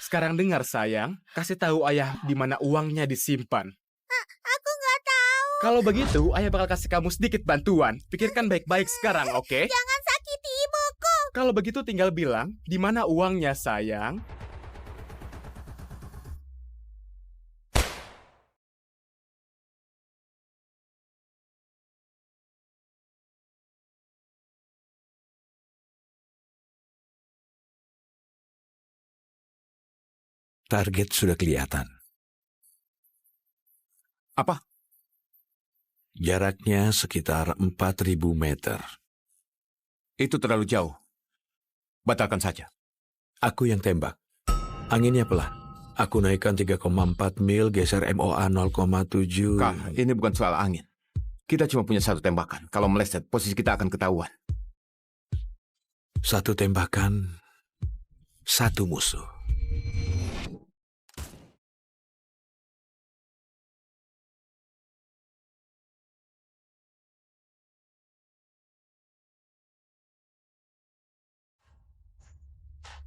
Sekarang dengar sayang, kasih tahu ayah di mana uangnya disimpan. Aku nggak tahu. Kalau begitu, ayah bakal kasih kamu sedikit bantuan. Pikirkan baik-baik sekarang, oke? Jangan sakiti ibuku. Kalau begitu tinggal bilang, di mana uangnya sayang? Target sudah kelihatan. Apa? Jaraknya sekitar 4.000 meter. Itu terlalu jauh. Batalkan saja. Aku yang tembak. Anginnya pelan. Aku naikkan 3,4 mil, geser MOA 0,7. Kak, ini bukan soal angin. Kita cuma punya satu tembakan. Kalau meleset, posisi kita akan ketahuan. Satu tembakan, satu musuh.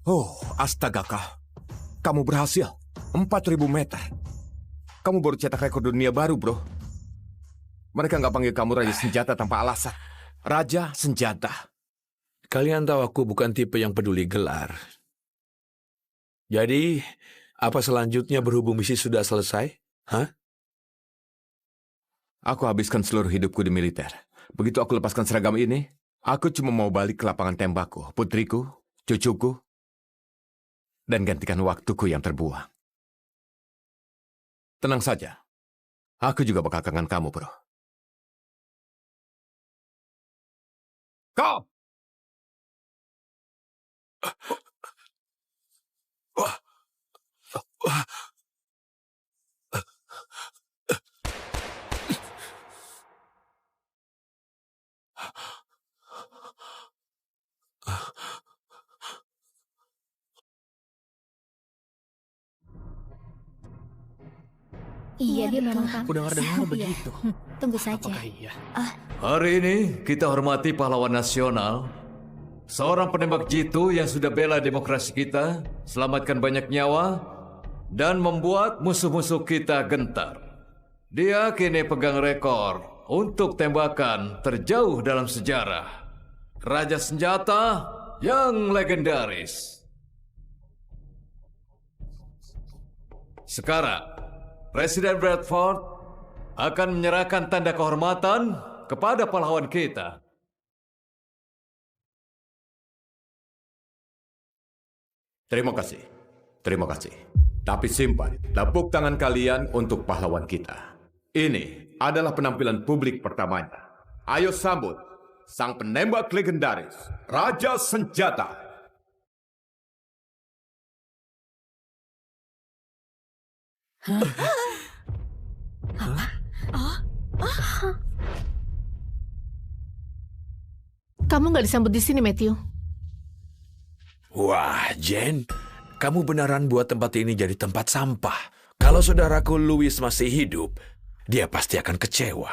Oh, astaga kak. Kamu berhasil. 4.000 meter. Kamu baru cetak rekor dunia baru, bro. Mereka nggak panggil kamu Raja Senjata tanpa alasan. Raja Senjata. Kalian tahu aku bukan tipe yang peduli gelar. Jadi, apa selanjutnya berhubung misi sudah selesai? Hah? Aku habiskan seluruh hidupku di militer. Begitu aku lepaskan seragam ini, aku cuma mau balik ke lapangan tembakku, putriku, cucuku, dan gantikan waktuku yang terbuang. Tenang saja. Aku juga bakal kangen kamu, bro. Kau! Iya, dia memang Aku dengar-dengar begitu. Tunggu saja. Apakah iya? Hari ini kita hormati pahlawan nasional, seorang penembak jitu yang sudah bela demokrasi kita, selamatkan banyak nyawa, dan membuat musuh-musuh kita gentar. Dia kini pegang rekor untuk tembakan terjauh dalam sejarah. Raja Senjata yang legendaris. Sekarang, Presiden Bradford akan menyerahkan tanda kehormatan kepada pahlawan kita. Terima kasih. Terima kasih. Tapi simpan tepuk tangan kalian untuk pahlawan kita. Ini adalah penampilan publik pertamanya. Ayo sambut sang penembak legendaris, Raja Senjata. Kamu nggak disambut di sini, Matthew. Wah, Jen, kamu beneran buat tempat ini jadi tempat sampah. Kalau saudaraku Louis masih hidup, dia pasti akan kecewa.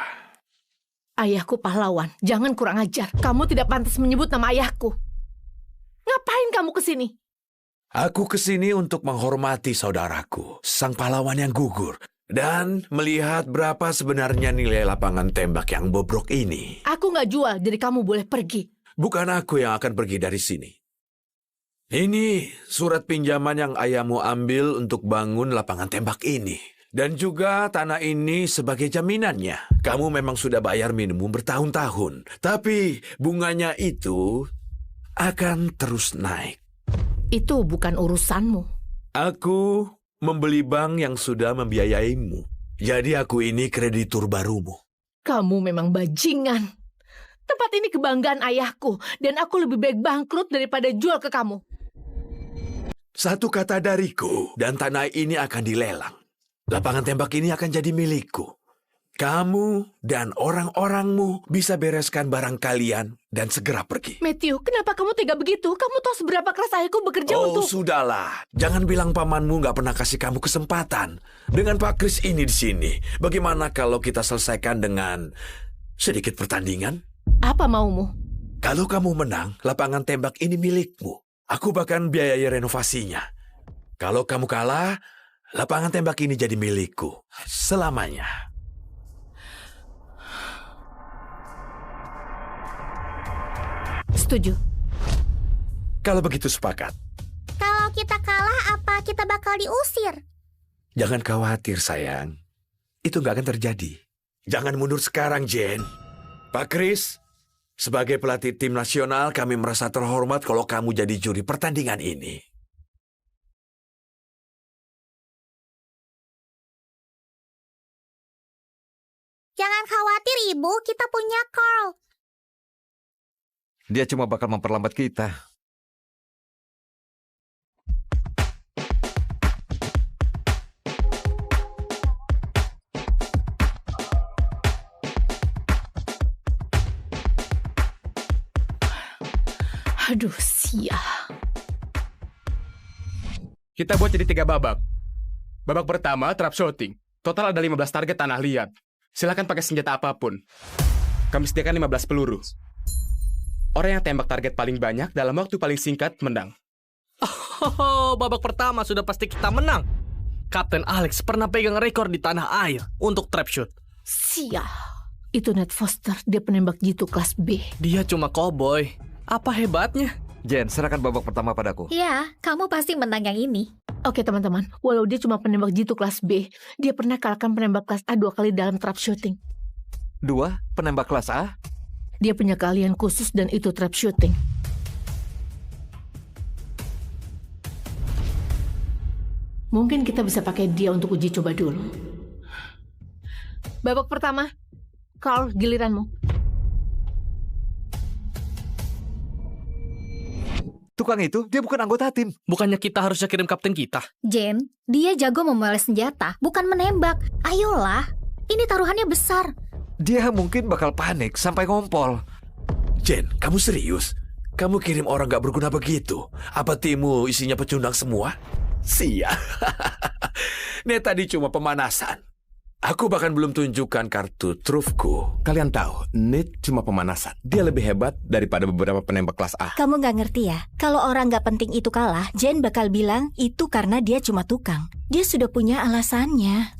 Ayahku pahlawan, jangan kurang ajar. Kamu tidak pantas menyebut nama ayahku. Ngapain kamu kesini? Aku kesini untuk menghormati saudaraku, sang pahlawan yang gugur, dan melihat berapa sebenarnya nilai lapangan tembak yang bobrok ini. Aku nggak jual, jadi kamu boleh pergi. Bukan aku yang akan pergi dari sini. Ini surat pinjaman yang ayahmu ambil untuk bangun lapangan tembak ini. Dan juga tanah ini sebagai jaminannya. Kamu memang sudah bayar minimum bertahun-tahun. Tapi bunganya itu akan terus naik. Itu bukan urusanmu. Aku membeli bank yang sudah membiayaimu. Jadi aku ini kreditur barumu. Kamu memang bajingan. Tempat ini kebanggaan ayahku. Dan aku lebih baik bangkrut daripada jual ke kamu. Satu kata dariku, dan tanah ini akan dilelang. Lapangan tembak ini akan jadi milikku. Kamu dan orang-orangmu bisa bereskan barang kalian dan segera pergi. Matthew, kenapa kamu tega begitu? Kamu tahu seberapa keras ayahku bekerja Oh, untuk... sudahlah. Jangan bilang pamanmu nggak pernah kasih kamu kesempatan. Dengan Pak Chris ini di sini, bagaimana kalau kita selesaikan dengan sedikit pertandingan? Apa maumu? Kalau kamu menang, lapangan tembak ini milikmu. Aku bahkan biayai renovasinya. Kalau kamu kalah, lapangan tembak ini jadi milikku selamanya. Setuju. Kalau begitu sepakat. Kalau kita kalah, apa kita bakal diusir? Jangan khawatir, sayang. Itu nggak akan terjadi. Jangan mundur sekarang, Jane. Pak Chris, sebagai pelatih tim nasional, kami merasa terhormat kalau kamu jadi juri pertandingan ini. Jangan khawatir, Ibu. Kita punya Carl. Dia cuma bakal memperlambat kita. Aduh, sial. Kita buat jadi 3 babak. Babak pertama, trap shooting. Total ada 15 target tanah liat. Silakan pakai senjata apapun. Kami sediakan 15 peluru. Orang yang tembak target paling banyak dalam waktu paling singkat menang. Oh, babak pertama sudah pasti kita menang. Kapten Alex pernah pegang rekor di tanah air untuk trap shoot. Sial. Itu Ned Foster, dia penembak jitu kelas B. Dia cuma cowboy. Apa hebatnya? Jen, serahkan babak pertama padaku. Ya, kamu pasti menang yang ini. Oke teman-teman, walau dia cuma penembak jitu kelas B, dia pernah kalahkan penembak kelas A 2 kali dalam trap shooting. 2, penembak kelas A. Dia punya keahlian khusus dan itu trap shooting. Mungkin kita bisa pakai dia untuk uji coba dulu. Babak pertama, Carl, giliranmu. Tukang itu, dia bukan anggota tim. Bukannya kita harusnya kirim kapten kita? Jen, dia jago memoles senjata, bukan menembak. Ayolah, ini taruhannya besar. Dia mungkin bakal panik sampai ngompol. Jane, kamu serius? Kamu kirim orang gak berguna begitu? Apa timmu isinya pecundang semua? Sia. Nih tadi cuma pemanasan. Aku bahkan belum tunjukkan kartu trufku. Kalian tahu, Nate cuma pemanasan. Dia lebih hebat daripada beberapa penembak kelas A. Kamu nggak ngerti ya? Kalau orang nggak penting itu kalah, Jen bakal bilang itu karena dia cuma tukang. Dia sudah punya alasannya.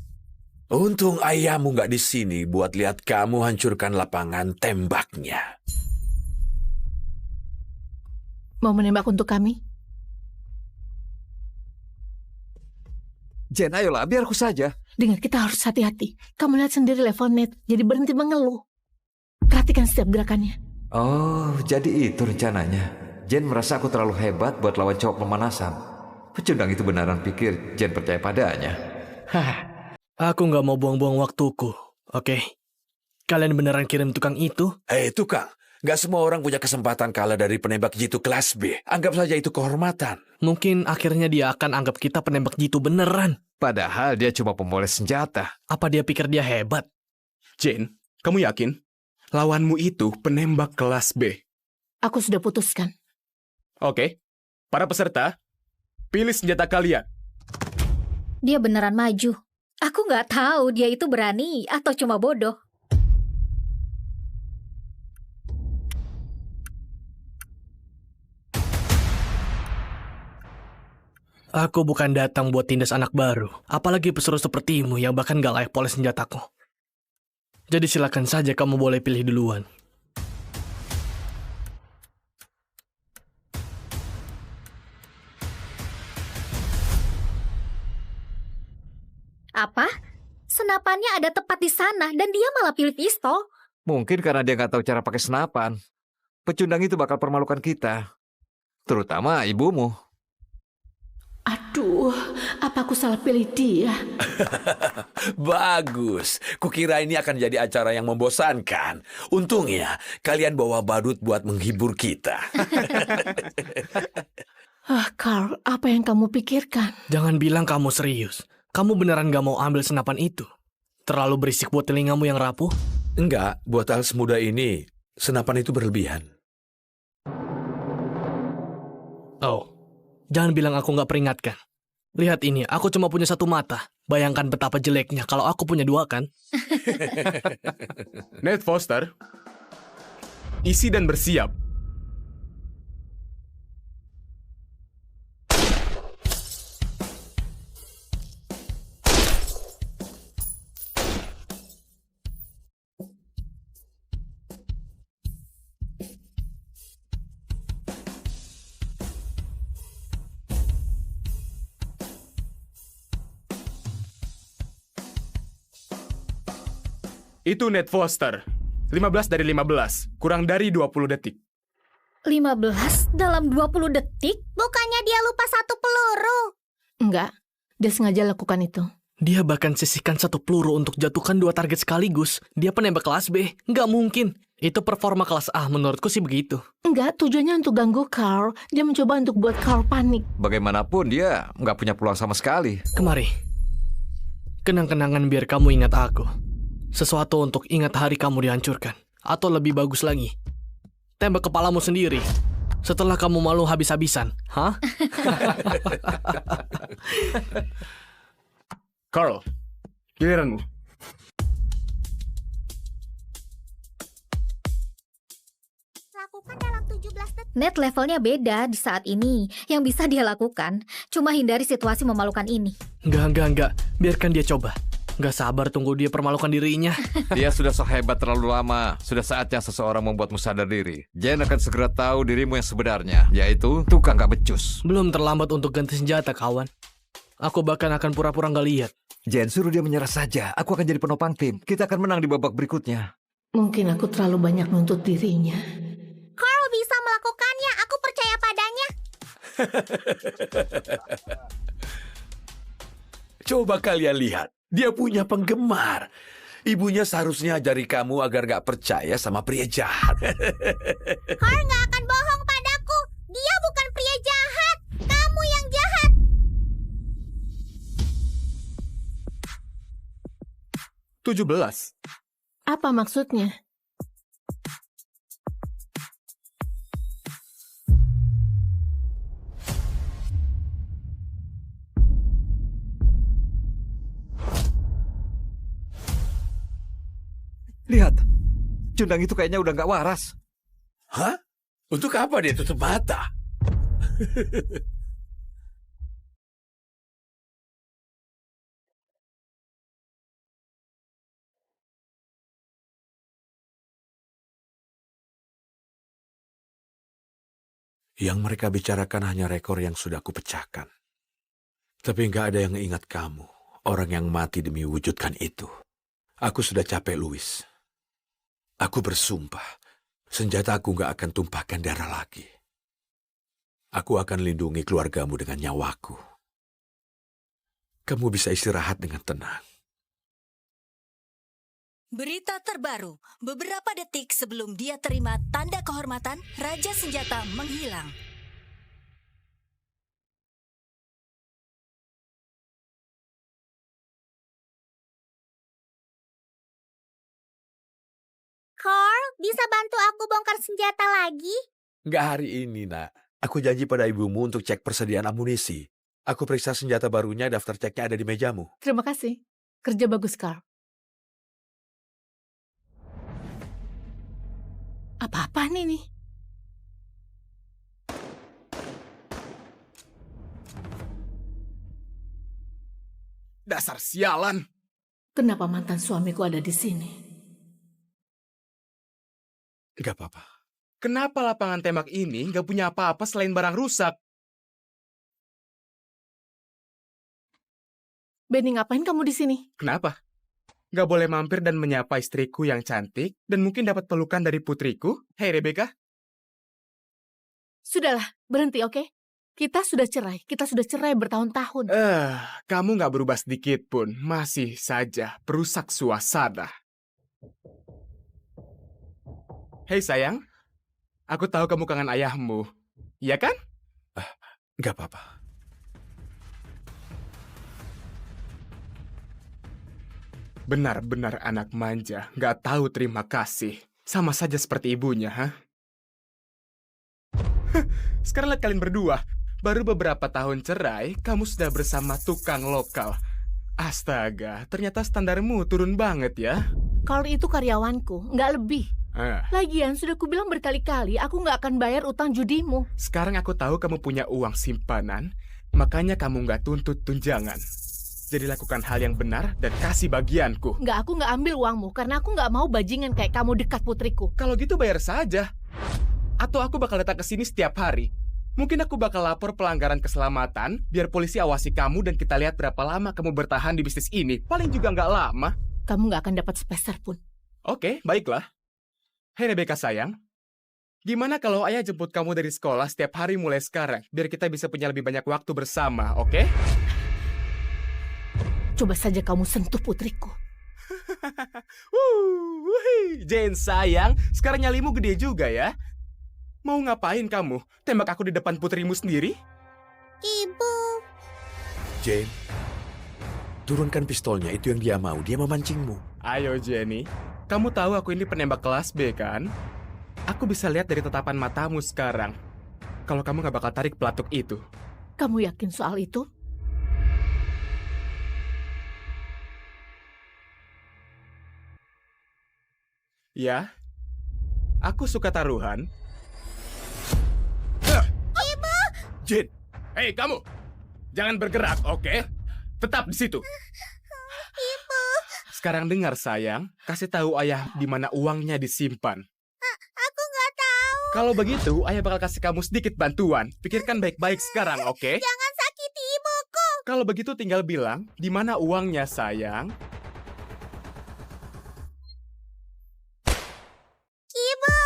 Untung ayahmu gak di sini buat lihat kamu hancurkan lapangan tembaknya. Mau menembak untuk kami? Jen, ayolah, biar aku saja. Dengar, kita harus hati-hati. Kamu lihat sendiri level Ned, jadi berhenti mengeluh. Perhatikan setiap gerakannya. Oh, jadi itu rencananya. Jen merasa aku terlalu hebat buat lawan cowok pemanasan. Pecundang itu beneran pikir Jen percaya padanya. Aku nggak mau buang-buang waktuku, oke? Kalian beneran kirim tukang itu? Tukang, gak semua orang punya kesempatan kalah dari penembak jitu kelas B. Anggap saja itu kehormatan. Mungkin akhirnya dia akan anggap kita penembak jitu beneran. Padahal dia cuma pemoles senjata. Apa dia pikir dia hebat? Jane, kamu yakin? Lawanmu itu penembak kelas B. Aku sudah putuskan. Oke, para peserta, pilih senjata kalian. Dia beneran maju. Aku nggak tahu dia itu berani atau cuma bodoh. Aku bukan datang buat tindas anak baru, apalagi pesuruh sepertimu yang bahkan gak layak poles senjataku. Jadi silakan saja kamu boleh pilih duluan. Apa? Senapannya ada tepat di sana dan dia malah pilih pistol. Mungkin karena dia nggak tahu cara pakai senapan. Pecundang itu bakal permalukan kita. Terutama ibumu. Aduh, apa aku salah pilih dia? Bagus. Kukira ini akan jadi acara yang membosankan. Untungnya, kalian bawa badut buat menghibur kita. Carl, apa yang kamu pikirkan? Jangan bilang kamu serius. Kamu beneran gak mau ambil senapan itu? Terlalu berisik buat telingamu yang rapuh? Enggak, buat hal semudah ini, senapan itu berlebihan. Oh, jangan bilang aku gak peringatkan. Lihat ini, aku cuma punya satu mata. Bayangkan betapa jeleknya kalau aku punya dua, kan? Ned Foster, isi dan bersiap. Itu Ned Foster. 15 dari 15, kurang dari 20 detik. 15 dalam 20 detik? Bukannya dia lupa 1 peluru? Enggak, dia sengaja lakukan itu. Dia bahkan sisihkan 1 peluru untuk jatuhkan 2 target sekaligus. Dia penembak kelas B. Nggak mungkin. Itu performa kelas A, menurutku sih begitu. Enggak, tujuannya untuk ganggu Carl. Dia mencoba untuk buat Carl panik. Bagaimanapun dia nggak punya peluang sama sekali. Kemari. Kenang-kenangan biar kamu ingat aku. Sesuatu untuk ingat hari kamu dihancurkan. Atau lebih bagus lagi, tembak kepalamu sendiri. Setelah kamu malu habis-habisan. Hah? Carl, giliranmu. Lakukan dalam 17 detik. Ned levelnya beda di saat ini. Yang bisa dia lakukan cuma hindari situasi memalukan ini. Enggak. Biarkan dia coba. Nggak sabar tunggu dia permalukan dirinya. Dia sudah sehebat terlalu lama. Sudah saatnya seseorang membuatmu sadar diri. Jen akan segera tahu dirimu yang sebenarnya, yaitu tukang gak becus. Belum terlambat untuk ganti senjata, kawan. Aku bahkan akan pura-pura nggak lihat. Jen, suruh dia menyerah saja. Aku akan jadi penopang tim. Kita akan menang di babak berikutnya. Mungkin aku terlalu banyak nuntut dirinya. Carl bisa melakukannya. Aku percaya padanya. Coba kalian lihat. Dia punya penggemar. Ibunya seharusnya ajari kamu agar gak percaya sama pria jahat. Carl nggak akan bohong padaku. Dia bukan pria jahat. Kamu yang jahat. 17. Apa maksudnya? Lihat, Jundang itu kayaknya udah nggak waras. Hah? Untuk apa dia tutup mata? Yang mereka bicarakan hanya rekor yang sudah kupecahkan. Tapi nggak ada yang ingat kamu, orang yang mati demi wujudkan itu. Aku sudah capek, Louis. Aku bersumpah, senjataku nggak akan tumpahkan darah lagi. Aku akan lindungi keluargamu dengan nyawaku. Kamu bisa istirahat dengan tenang. Berita terbaru, beberapa detik sebelum dia terima tanda kehormatan, Raja Senjata menghilang. Carl, bisa bantu aku bongkar senjata lagi? Nggak hari ini, nak. Aku janji pada ibumu untuk cek persediaan amunisi. Aku periksa senjata barunya, daftar ceknya ada di mejamu. Terima kasih. Kerja bagus, Carl. Apa-apaan ini? Dasar sialan. Kenapa mantan suamiku ada di sini? Nggak apa-apa. Kenapa lapangan tembak ini nggak punya apa-apa selain barang rusak? Benny, ngapain kamu di sini? Kenapa? Nggak boleh mampir dan menyapa istriku yang cantik dan mungkin dapat pelukan dari putriku? Hei Rebecca. Sudahlah, berhenti, oke? Kita sudah cerai bertahun-tahun. Kamu nggak berubah sedikit pun. Masih saja perusak suasana. Hei sayang, aku tahu kamu kangen ayahmu. Iya kan? Nggak apa-apa. Benar-benar anak manja, nggak tahu terima kasih. Sama saja seperti ibunya, ha? Sekarang lihat kalian berdua. Baru beberapa tahun cerai, kamu sudah bersama tukang lokal. Astaga, ternyata standarmu turun banget ya. Carl itu karyawanku, nggak lebih. Ah. Lagian, sudah kubilang berkali-kali, aku nggak akan bayar utang judimu. Sekarang aku tahu kamu punya uang simpanan, makanya kamu nggak tuntut tunjangan. Jadi lakukan hal yang benar dan kasih bagianku. Nggak, aku nggak ambil uangmu, karena aku nggak mau bajingan kayak kamu dekat putriku. Kalau gitu bayar saja. Atau aku bakal datang ke sini setiap hari. Mungkin aku bakal lapor pelanggaran keselamatan, biar polisi awasi kamu dan kita lihat berapa lama kamu bertahan di bisnis ini. Paling juga nggak lama. Kamu nggak akan dapat sepeser pun. Oke, baiklah. Hei Rebecca sayang, gimana kalau ayah jemput kamu dari sekolah setiap hari mulai sekarang, biar kita bisa punya lebih banyak waktu bersama, oke? Coba saja kamu sentuh putriku. Jane sayang, sekarang nyalimu gede juga ya. Mau ngapain kamu? Tembak aku di depan putrimu sendiri? Ibu. Jane, turunkan pistolnya, itu yang dia mau. Dia memancingmu. Ayo Jenny, kamu tahu aku ini penembak kelas B kan? Aku bisa lihat dari tatapan matamu sekarang. Kalau kamu gak bakal tarik pelatuk itu. Kamu yakin soal itu? Ya, aku suka taruhan. Jane, Hei kamu, jangan bergerak, oke? Tetap di situ. Ibu. Sekarang dengar sayang, kasih tahu ayah di mana uangnya disimpan. Aku nggak tahu. Kalau begitu, ayah bakal kasih kamu sedikit bantuan. Pikirkan baik-baik sekarang, oke? Jangan sakiti ibuku. Kalau begitu tinggal bilang, di mana uangnya sayang? Ibu.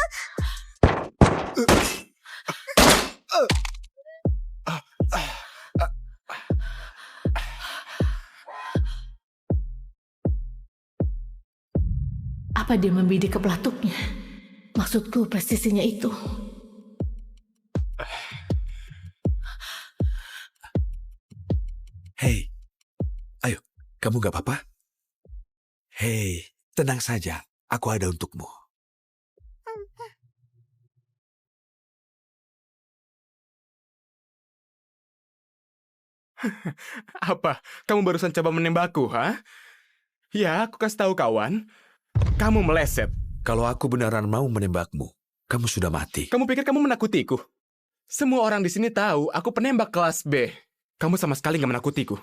Apa dia membidik ke pelatuknya? Maksudku presisinya itu. hei. Ayo, kamu gak apa-apa? Hei, tenang saja. Aku ada untukmu. Apa? Kamu barusan coba menembakku, ha? Ya, aku kasih tahu kawan. Kamu meleset. Kalau aku beneran mau menembakmu, kamu sudah mati. Kamu pikir kamu menakutiku? Semua orang di sini tahu aku penembak kelas B. Kamu sama sekali nggak menakutiku.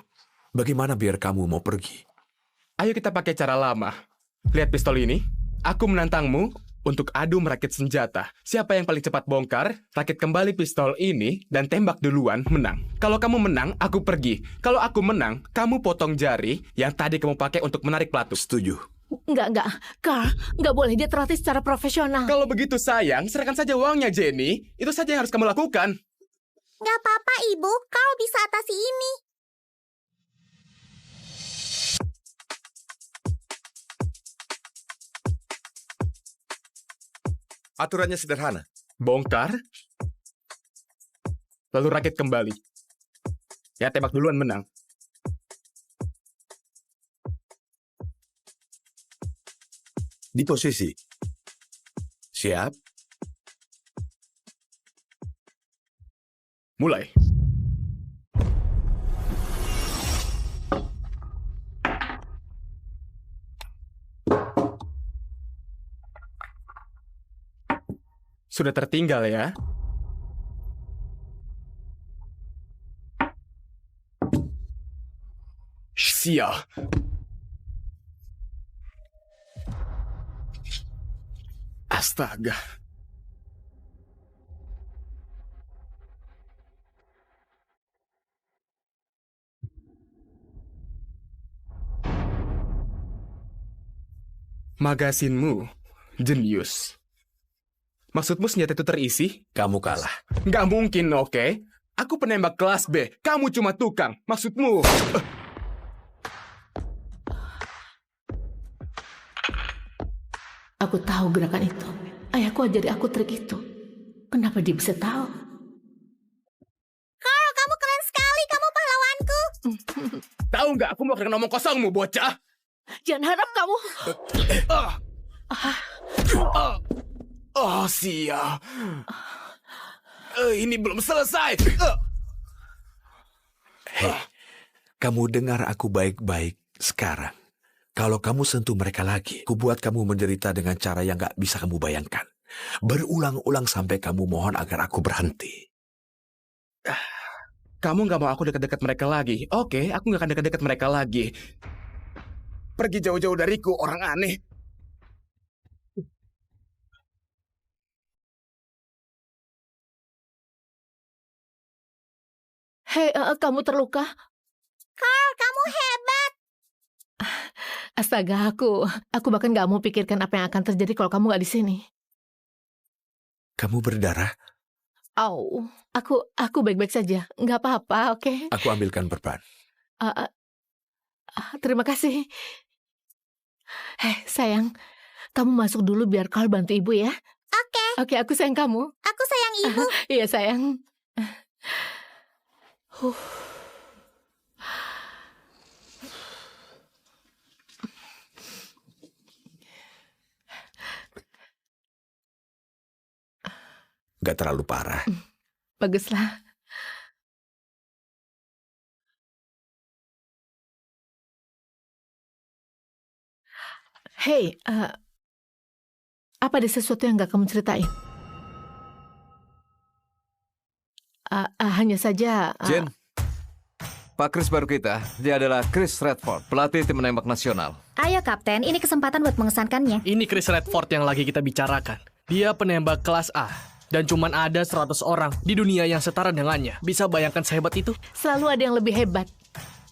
Bagaimana biar kamu mau pergi? Ayo kita pakai cara lama. Lihat pistol ini. Aku menantangmu untuk adu merakit senjata. Siapa yang paling cepat bongkar, rakit kembali pistol ini, dan tembak duluan, menang. Kalau kamu menang, aku pergi. Kalau aku menang, kamu potong jari yang tadi kamu pakai untuk menarik pelatuk. Setuju. Enggak. Carl, enggak boleh dia terlatih secara profesional. Kalau begitu sayang, serahkan saja uangnya, Jenny. Itu saja yang harus kamu lakukan. Nggak apa-apa, Ibu. Kau bisa atasi ini. Aturannya sederhana. Bongkar, lalu rakit kembali. Ya, tembak duluan menang. Di posisi. Siap? Mulai. Sudah tertinggal ya. Sial. Astaga. Magasinmu jenius. Maksudmu senjata itu terisi? Kamu kalah. Nggak mungkin, oke? Aku penembak kelas B. Kamu cuma tukang. Maksudmu... Aku tahu gerakan itu. Ayahku ajari aku trik itu. Kenapa dia bisa tahu? Carl, kamu keren sekali. Kamu pahlawanku. Tahu nggak aku mau kena ngomong kosongmu, bocah? Jangan harap kamu... Oh, sial. Ini belum selesai. Hei, kamu dengar aku baik-baik sekarang. Kalau kamu sentuh mereka lagi, ku buat kamu menderita dengan cara yang gak bisa kamu bayangkan. Berulang-ulang sampai kamu mohon agar aku berhenti. Kamu nggak mau aku dekat-dekat mereka lagi? Oke, aku nggak akan dekat-dekat mereka lagi. Pergi jauh-jauh dariku, orang aneh. Hei, kamu terluka? Carl, kamu hebat. Astaga, aku bahkan gak mau pikirkan apa yang akan terjadi kalau kamu gak di sini. Kamu berdarah? Au, aku baik-baik saja. Nggak apa-apa, oke? Aku ambilkan perban. Terima kasih. Sayang, kamu masuk dulu biar Carl bantu ibu ya. Oke. Oke, aku sayang kamu. Aku sayang ibu. Iya, sayang. Gak terlalu parah. Baguslah. Hey, apa ada sesuatu yang gak kamu ceritain? Hanya saja... Jen, Pak Chris baru kita. Dia adalah Chris Redford, pelatih tim menembak nasional. Ayo Kapten, ini kesempatan buat mengesankannya. Ini Chris Redford yang lagi kita bicarakan. Dia penembak kelas A. Dan cuman ada 100 orang di dunia yang setara dengannya. Bisa bayangkan sehebat itu? Selalu ada yang lebih hebat.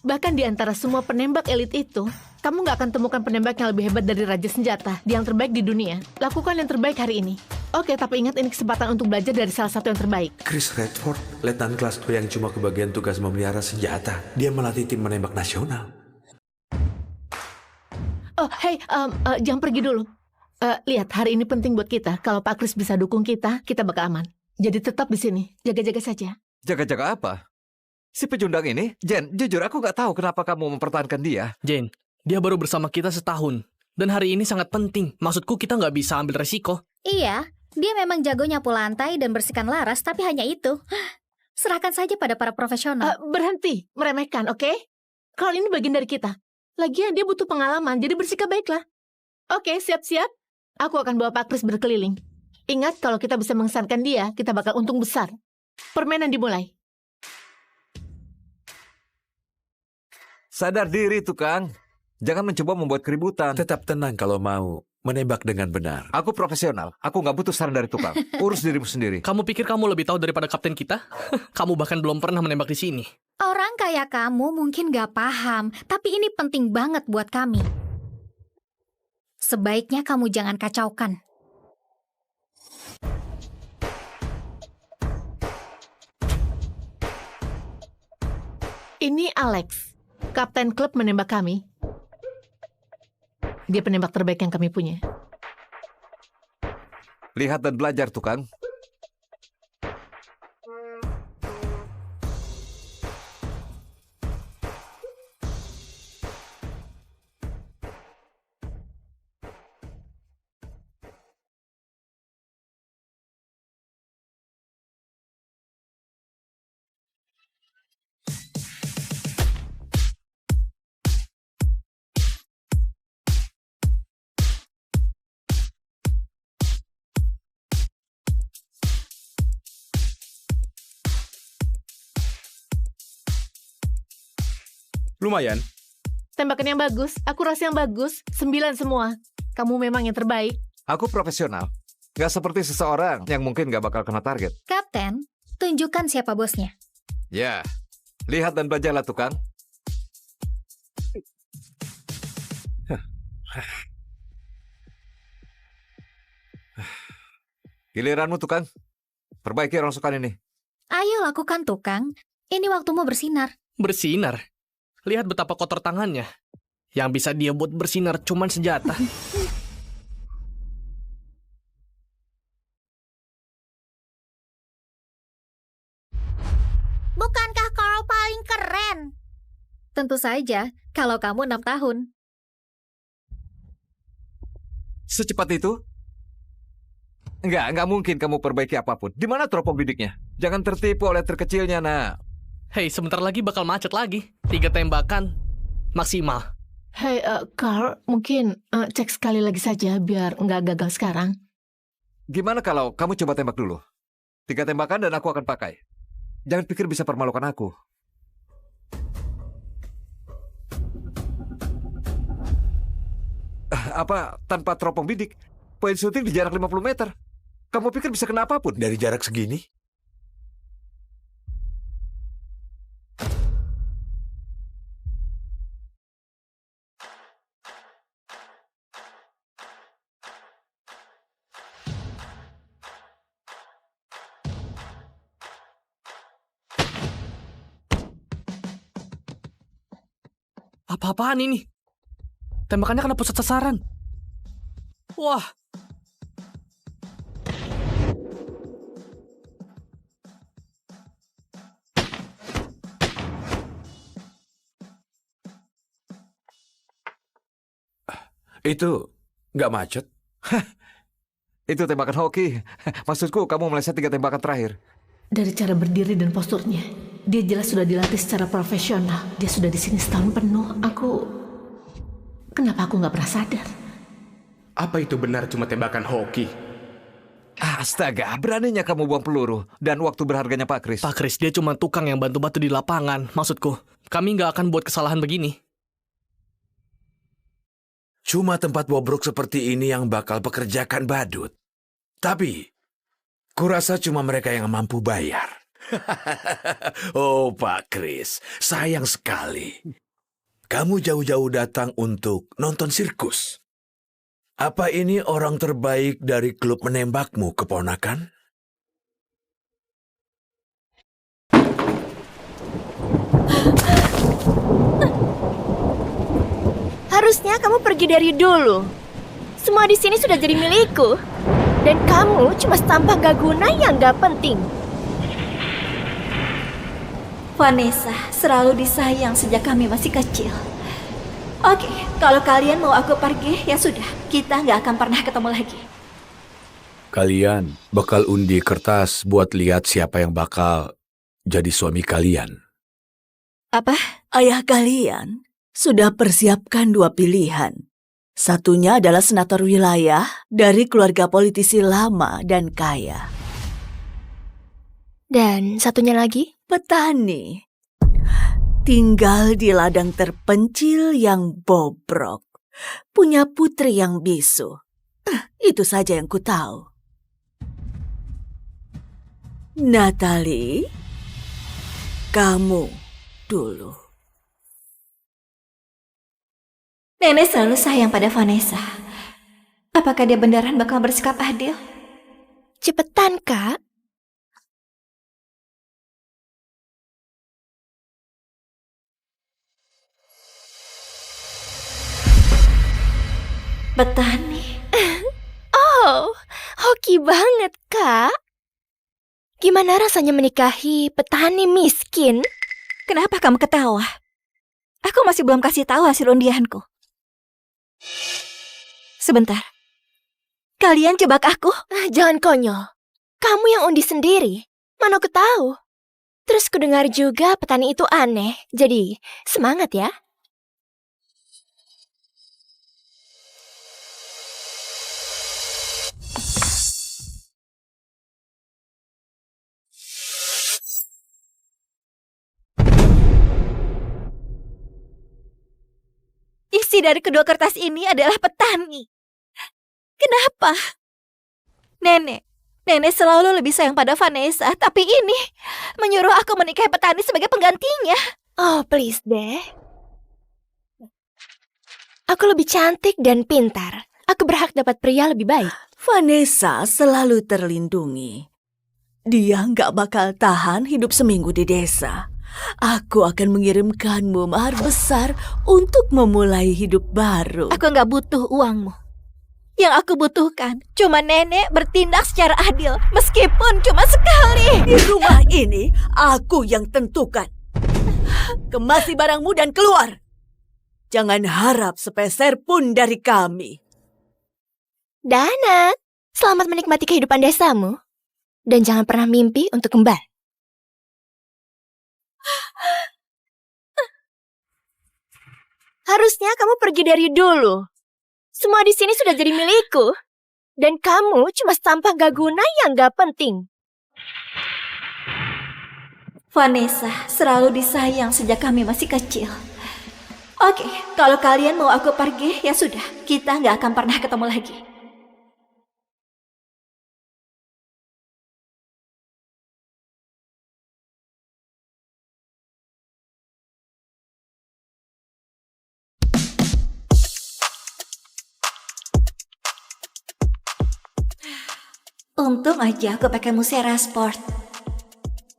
Bahkan di antara semua penembak elit itu, kamu nggak akan temukan penembak yang lebih hebat dari Raja Senjata, yang terbaik di dunia. Lakukan yang terbaik hari ini. Oke, tapi ingat ini kesempatan untuk belajar dari salah satu yang terbaik. Chris Redford, letnan kelas 2 yang cuma kebagian tugas memelihara senjata. Dia melatih tim menembak nasional. Oh, hey, jangan pergi dulu. Lihat, hari ini penting buat kita. Kalau Pak Chris bisa dukung kita, kita bakal aman. Jadi tetap di sini, jaga-jaga saja. Jaga-jaga apa? Si pecundang ini, Jen, jujur aku nggak tahu kenapa kamu mempertahankan dia. Jane, dia baru bersama kita setahun. Dan hari ini sangat penting. Maksudku kita nggak bisa ambil resiko. Iya, dia memang jago nyapu lantai dan bersihkan laras, tapi hanya itu. Serahkan saja pada para profesional. Berhenti meremehkan, oke? Kalau ini bagian dari kita. Lagian dia butuh pengalaman, jadi bersikap baiklah. Oke, siap-siap. Aku akan bawa Pak Chris berkeliling. Ingat, kalau kita bisa mengesankan dia, kita bakal untung besar. Permainan dimulai. Sadar diri, tukang. Jangan mencoba membuat keributan. Tetap tenang kalau mau menembak dengan benar. Aku profesional. Aku nggak butuh saran dari tukang. Urus dirimu sendiri. Kamu pikir kamu lebih tahu daripada kapten kita? Kamu bahkan belum pernah menembak di sini. Orang kayak kamu mungkin gak paham, tapi ini penting banget buat kami. Sebaiknya kamu jangan kacaukan. Ini Alex, kapten klub menembak kami. Dia penembak terbaik yang kami punya. Lihat dan belajar, tukang. Lumayan. Tembakan yang bagus, akurasi yang bagus, 9 semua. Kamu memang yang terbaik. Aku profesional. Nggak seperti seseorang yang mungkin nggak bakal kena target. Kapten, tunjukkan siapa bosnya. Ya, lihat dan belajarlah, tukang. Giliranmu, tukang. Perbaiki rongsokan ini. Ayo lakukan, tukang. Ini waktumu bersinar. Bersinar? Lihat betapa kotor tangannya. Yang bisa dia buat bersinar cuman senjata. Bukankah Carl paling keren? Tentu saja, kalau kamu 6 tahun. Secepat itu? Nggak mungkin kamu perbaiki apapun. Di mana teropong bidiknya? Jangan tertipu oleh terkecilnya, nak. Hei, sebentar lagi bakal macet lagi. 3 tembakan maksimal. Hei, Carl, mungkin cek sekali lagi saja biar nggak gagal sekarang. Gimana kalau kamu coba tembak dulu? 3 tembakan dan aku akan pakai. Jangan pikir bisa permalukan aku. Apa tanpa teropong bidik? Poin syuting di jarak 50 meter. Kamu pikir bisa kena apapun? Dari jarak segini? Apa-apaan ini? Tembakannya kena pusat sasaran. Wah. Itu nggak macet. Itu tembakan hoki. Maksudku kamu meleset 3 tembakan terakhir. Dari cara berdiri dan posturnya, dia jelas sudah dilatih secara profesional. Dia sudah di sini setahun penuh. Kenapa aku nggak pernah sadar? Apa itu benar cuma tembakan hoki? Astaga, beraninya kamu buang peluru. Dan waktu berharganya Pak Kris. Pak Kris, dia cuma tukang yang bantu-bantu di lapangan. Maksudku, kami nggak akan buat kesalahan begini. Cuma tempat bobrok seperti ini yang bakal pekerjakan badut. Tapi, kurasa cuma mereka yang mampu bayar. Oh, Pak Kris, sayang sekali. Kamu jauh-jauh datang untuk nonton sirkus. Apa ini orang terbaik dari klub menembakmu, keponakan? Harusnya kamu pergi dari dulu. Semua di sini sudah jadi milikku. Dan kamu cuma sampah gak guna yang gak penting. Vanessa selalu disayang sejak kami masih kecil. Oke, kalau kalian mau aku pergi, ya sudah. Kita nggak akan pernah ketemu lagi. Kalian bakal undi kertas buat lihat siapa yang bakal jadi suami kalian. Apa? Ayah kalian sudah persiapkan 2 pilihan. Satunya adalah senator wilayah dari keluarga politisi lama dan kaya. Dan satunya lagi? Petani. Tinggal di ladang terpencil yang bobrok. Punya putri yang bisu. Itu saja yang ku tahu. Natalie, kamu dulu. Nenek selalu sayang pada Vanessa. Apakah dia beneran bakal bersikap adil? Cepetan, Kak. Petani. Oh, hoki banget, Kak. Gimana rasanya menikahi petani miskin? Kenapa kamu ketawa? Aku masih belum kasih tahu hasil undianku. Sebentar. Kalian jebak aku? Jangan konyol. Kamu yang undi sendiri. Mana aku tahu. Terus kudengar juga petani itu aneh. Jadi, semangat ya. Isi dari kedua kertas ini adalah petani. Kenapa? Nenek selalu lebih sayang pada Vanessa, tapi ini menyuruh aku menikahi petani sebagai penggantinya. Oh, please deh. Aku lebih cantik dan pintar. Aku berhak dapat pria lebih baik. Vanessa selalu terlindungi. Dia nggak bakal tahan hidup seminggu di desa. Aku akan mengirimkanmu mahar besar untuk memulai hidup baru. Aku nggak butuh uangmu. Yang aku butuhkan cuma nenek bertindak secara adil, meskipun cuma sekali. Di rumah ini, aku yang tentukan. Kemasi barangmu dan keluar. Jangan harap sepeser pun dari kami. Dana, selamat menikmati kehidupan desamu. Dan jangan pernah mimpi untuk kembali. Harusnya kamu pergi dari dulu. Semua di sini sudah jadi milikku. Dan kamu cuma sampah gak guna yang gak penting. Vanessa selalu disayang sejak kami masih kecil. Oke, kalau kalian mau aku pergi, ya sudah. Kita nggak akan pernah ketemu lagi. Untung aja aku pakai Musera Sport.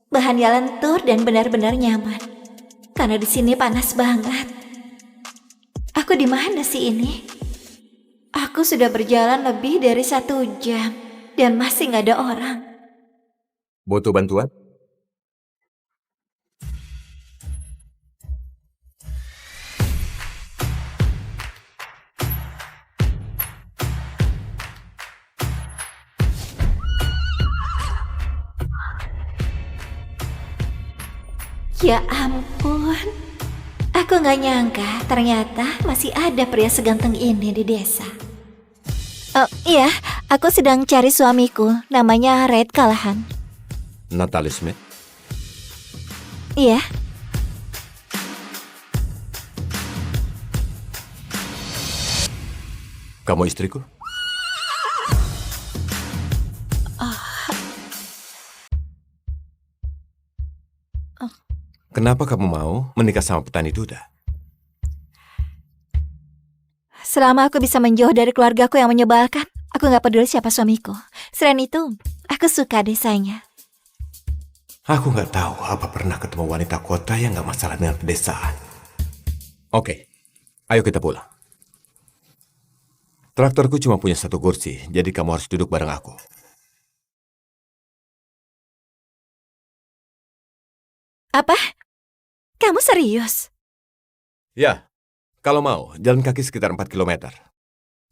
Bahannya lentur dan benar-benar nyaman. Karena di sini panas banget. Aku di mana sih ini? Aku sudah berjalan lebih dari 1 jam dan masih nggak ada orang. Butuh bantuan? Ya ampun, aku nggak nyangka ternyata masih ada pria seganteng ini di desa. Oh iya, aku sedang cari suamiku, namanya Red Callahan. Natalie Smith. Iya. Kamu istriku? Kenapa kamu mau menikah sama petani duda? Selama aku bisa menjauh dari keluargaku yang menyebalkan, aku nggak peduli siapa suamiku. Selain itu, aku suka desanya. Aku nggak tahu apa pernah ketemu wanita kota yang nggak masalah dengan pedesaan. Oke, ayo kita pulang. Traktorku cuma punya 1 kursi, jadi kamu harus duduk bareng aku. Apa? Kamu serius? Ya, kalau mau, jalan kaki sekitar 4 kilometer.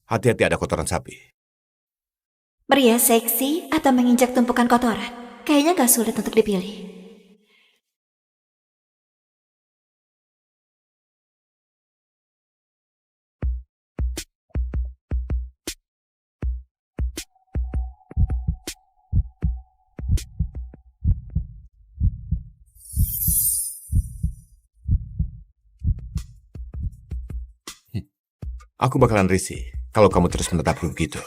Hati-hati ada kotoran sapi. Pria seksi atau menginjak tumpukan kotoran? Kayaknya gak sulit untuk dipilih. Aku bakalan risih kalau kamu terus menetap begitu.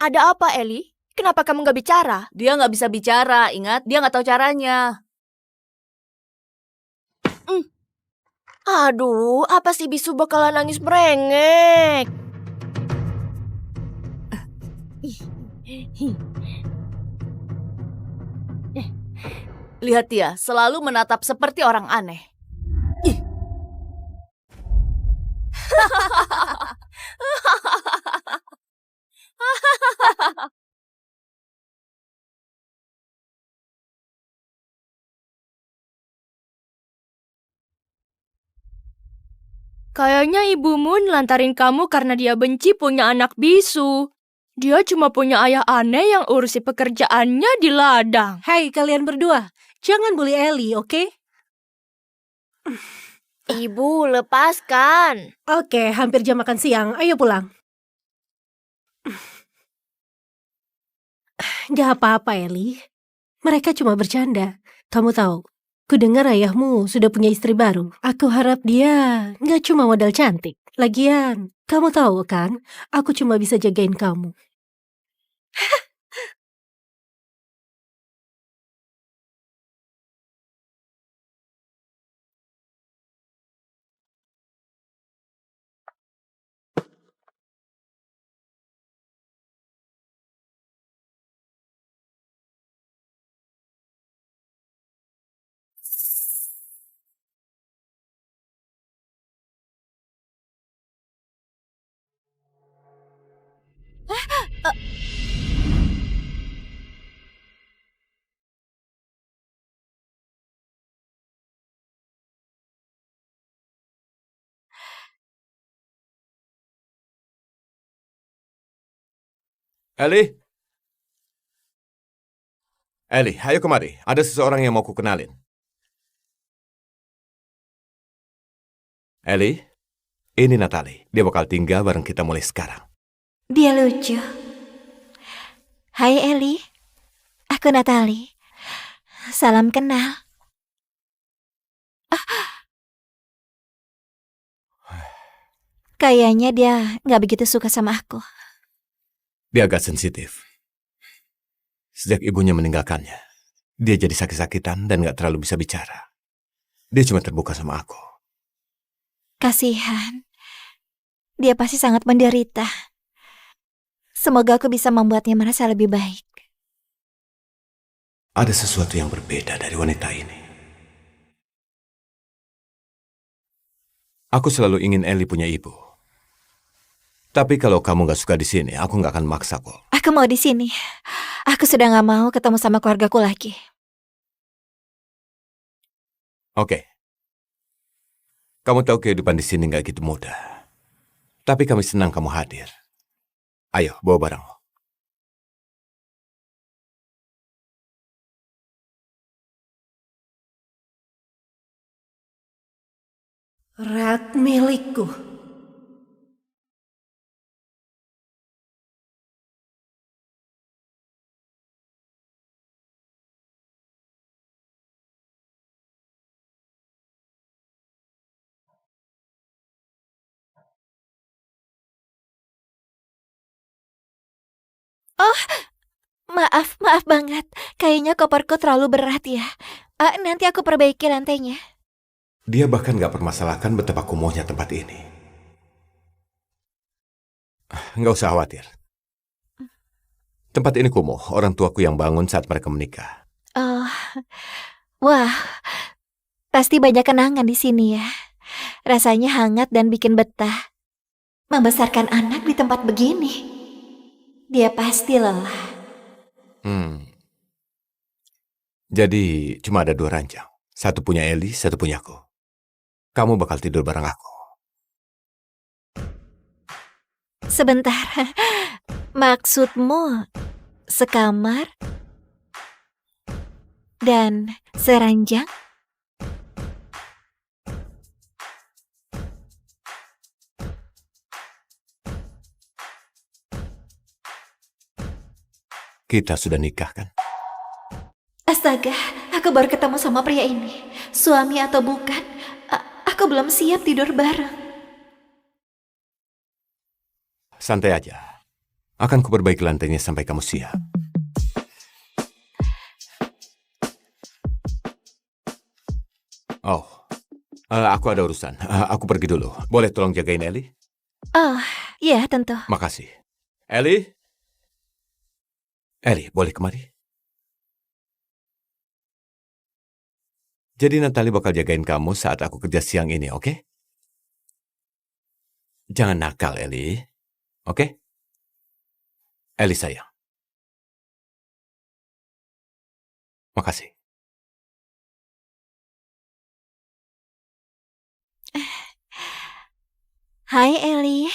Ada apa, Eli? Kenapa kamu nggak bicara? Dia nggak bisa bicara, ingat? Dia nggak tahu caranya. Aduh, apa sih bisu bakalan nangis merengek? Lihat dia, selalu menatap seperti orang aneh. Kayaknya ibumu nelantarin kamu karena dia benci punya anak bisu. Dia cuma punya ayah aneh yang urusi pekerjaannya di ladang. Hai kalian berdua, jangan bully Ellie, oke? Ibu, lepaskan. Oke, hampir jam makan siang. Ayo pulang. Gak apa-apa, Ellie. Mereka cuma bercanda. Kamu tahu, ku dengar ayahmu sudah punya istri baru. Aku harap dia gak cuma modal cantik. Lagian, kamu tahu kan, aku cuma bisa jagain kamu. Ellie? Ellie, ayo kemari. Ada seseorang yang mau ku kenalin. Ellie, ini Natalie. Dia bakal tinggal bareng kita mulai sekarang. Dia lucu. Hai Eli, aku Natalie. Salam kenal. Kayaknya dia nggak begitu suka sama aku. Dia agak sensitif. Sejak ibunya meninggalkannya, dia jadi sakit-sakitan dan gak terlalu bisa bicara. Dia cuma terbuka sama aku. Kasihan. Dia pasti sangat menderita. Semoga aku bisa membuatnya merasa lebih baik. Ada sesuatu yang berbeda dari wanita ini. Aku selalu ingin Ellie punya ibu. Tapi kalau kamu gak suka di sini, aku gak akan maksa kok. Aku mau di sini. Aku sudah gak mau ketemu sama keluargaku lagi. Oke. Kamu tahu kehidupan di sini gak gitu mudah. Tapi kami senang kamu hadir. Ayo, bawa barang. Red milikku. Oh, maaf banget. Kayaknya koperku terlalu berat ya. Nanti aku perbaiki lantainya. Dia bahkan gak permasalahkan betapa kumuhnya tempat ini. Nggak usah khawatir. Tempat ini kumuh, orang tuaku yang bangun saat mereka menikah. Oh, wah, pasti banyak kenangan di sini ya. Rasanya hangat dan bikin betah. Membesarkan anak di tempat begini. Dia pasti lelah. Jadi cuma ada 2 ranjang. Satu punya Ellie, satu punya aku. Kamu bakal tidur bareng aku. Sebentar. Maksudmu sekamar dan seranjang? Kita sudah nikah kan? Astaga, aku baru ketemu sama pria ini. Suami atau bukan, aku belum siap tidur bareng. Santai aja. Akan kuperbaiki lantainya sampai kamu siap. Oh, aku ada urusan. Aku pergi dulu. Boleh tolong jagain Ellie? Oh, ya tentu. Makasih. Ellie? Ellie, boleh kemari? Jadi Natalie bakal jagain kamu saat aku kerja siang ini, oke? Jangan nakal, Ellie. Oke? Ellie sayang. Makasih. Hai Ellie.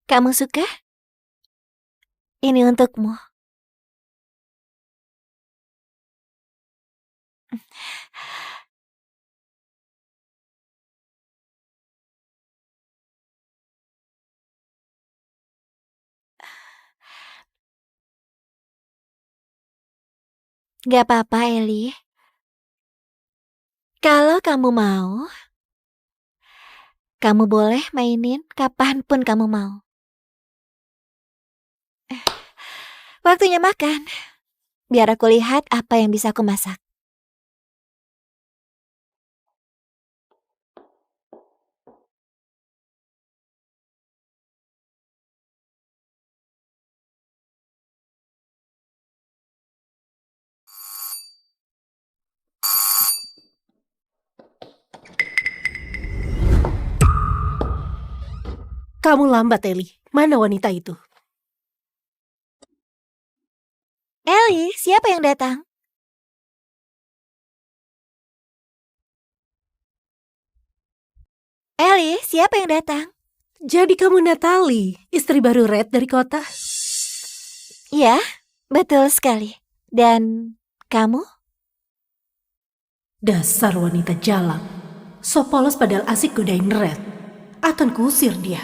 Kamu suka? Ini untukmu. Gak apa-apa, Ellie. Kalau kamu mau, kamu boleh mainin kapanpun kamu mau. Waktunya makan. Biar aku lihat apa yang bisa aku masak. Kamu lambat, Ellie. Mana wanita itu? Ellie, siapa yang datang? Ellie, siapa yang datang? Jadi kamu Natalie, istri baru Red dari kota? Ya, betul sekali. Dan kamu? Dasar wanita jalang. So polos padahal asik godain Red. Akan kuusir dia.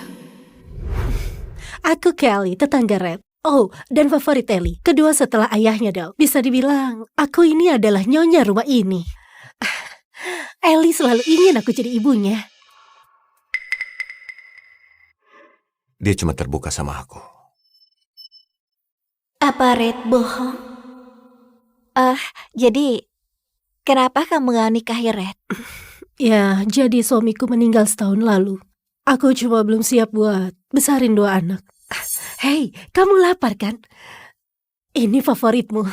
Aku Kelly, tetangga Red. Oh, dan favorit Ellie. Kedua setelah ayahnya, Dal. Bisa dibilang, aku ini adalah nyonya rumah ini. Ellie selalu ingin aku jadi ibunya. Dia cuma terbuka sama aku. Apa Red bohong? Jadi, kenapa kamu gak nikahi Red? Ya, jadi suamiku meninggal setahun lalu. Aku cuma belum siap buat besarin 2 anak. Hei, kamu lapar kan? Ini favoritmu.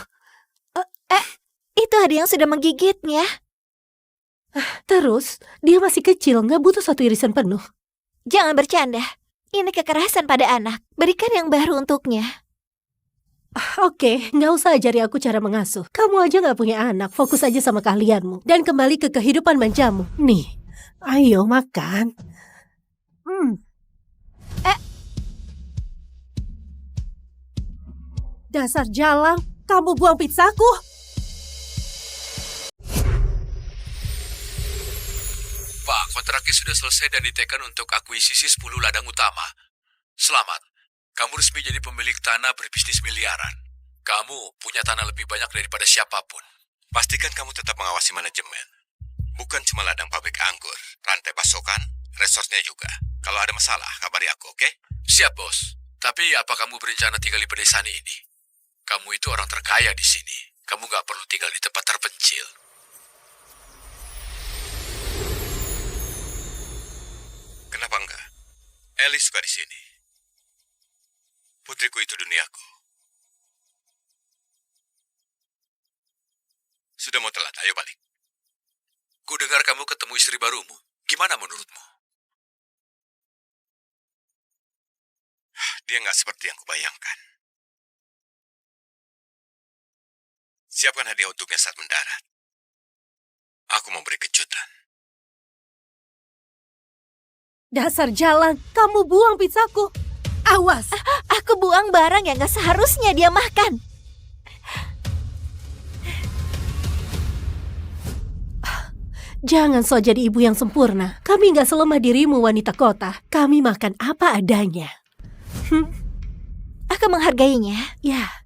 Itu ada yang sudah menggigitnya. Terus, dia masih kecil, nggak butuh 1 irisan penuh. Jangan bercanda. Ini kekerasan pada anak. Berikan yang baru untuknya. Oke, nggak usah ajari aku cara mengasuh. Kamu aja nggak punya anak, fokus aja sama keahlianmu. Dan kembali ke kehidupan manjamu. Nih, ayo makan. Dasar jalang, kamu buang pizzaku. Pak, kontraknya sudah selesai dan ditekan untuk akuisisi 10 ladang utama. Selamat, kamu resmi jadi pemilik tanah berbisnis miliaran. Kamu punya tanah lebih banyak daripada siapapun. Pastikan kamu tetap mengawasi manajemen. Bukan cuma ladang pabrik anggur, rantai pasokan, resortnya juga. Kalau ada masalah, kabari aku, oke? Siap, Bos. Tapi apa kamu berencana tinggal di pedesaan ini? Kamu itu orang terkaya di sini. Kamu gak perlu tinggal di tempat terpencil. Kenapa enggak? Ellie suka di sini. Putriku itu duniaku. Sudah mau telat, ayo balik. Ku dengar kamu ketemu istri barumu. Gimana menurutmu? Dia nggak seperti yang kubayangkan. Siapkan hadiah untuknya saat mendarat. Aku mau beri kejutan. Dasar jalan, kamu buang pizzaku. Awas. Aku buang barang yang gak seharusnya dia makan. Jangan sok jadi ibu yang sempurna. Kami nggak selemah dirimu wanita kota. Kami makan apa adanya. Aku menghargainya. Ya.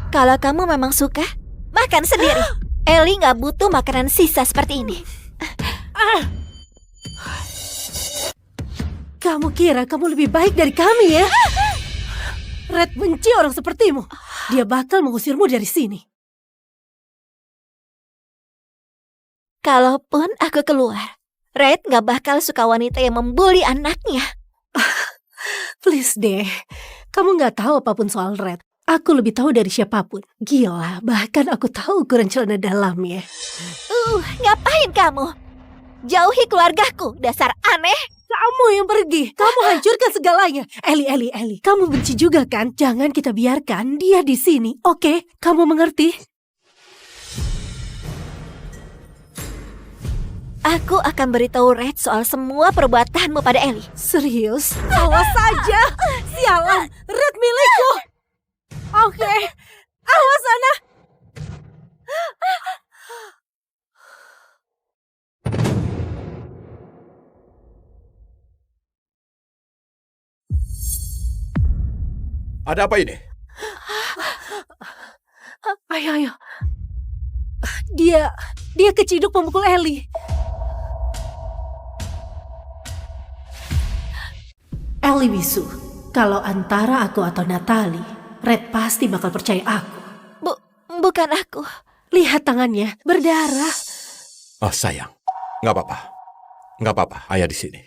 Kalau kamu memang suka, makan sendiri. Ellie nggak butuh makanan sisa seperti ini. Kamu kira kamu lebih baik dari kami ya? Red benci orang sepertimu. Dia bakal mengusirmu dari sini. Kalaupun aku keluar, Red gak bakal suka wanita yang membuli anaknya. Please deh, kamu gak tahu apapun soal Red. Aku lebih tahu dari siapapun. Gila, bahkan aku tahu ukuran celana dalamnya. Ngapain kamu? Jauhi keluargaku, dasar aneh. Kamu yang pergi, kamu hancurkan segalanya. Ellie, kamu benci juga kan? Jangan kita biarkan dia di sini, oke? Kamu mengerti? Aku akan beritahu Red soal semua perbuatanmu pada Ellie. Serius? Awas saja! Sialan! Red milikku! Oke, awas sana! Ada apa ini? Ayo. Dia keciduk memukul Ellie. Ellie bisu. Kalau antara aku atau Natalie, Red pasti bakal percaya aku. Bukan aku. Lihat tangannya, berdarah. Oh sayang, nggak apa-apa. Ayah di sini.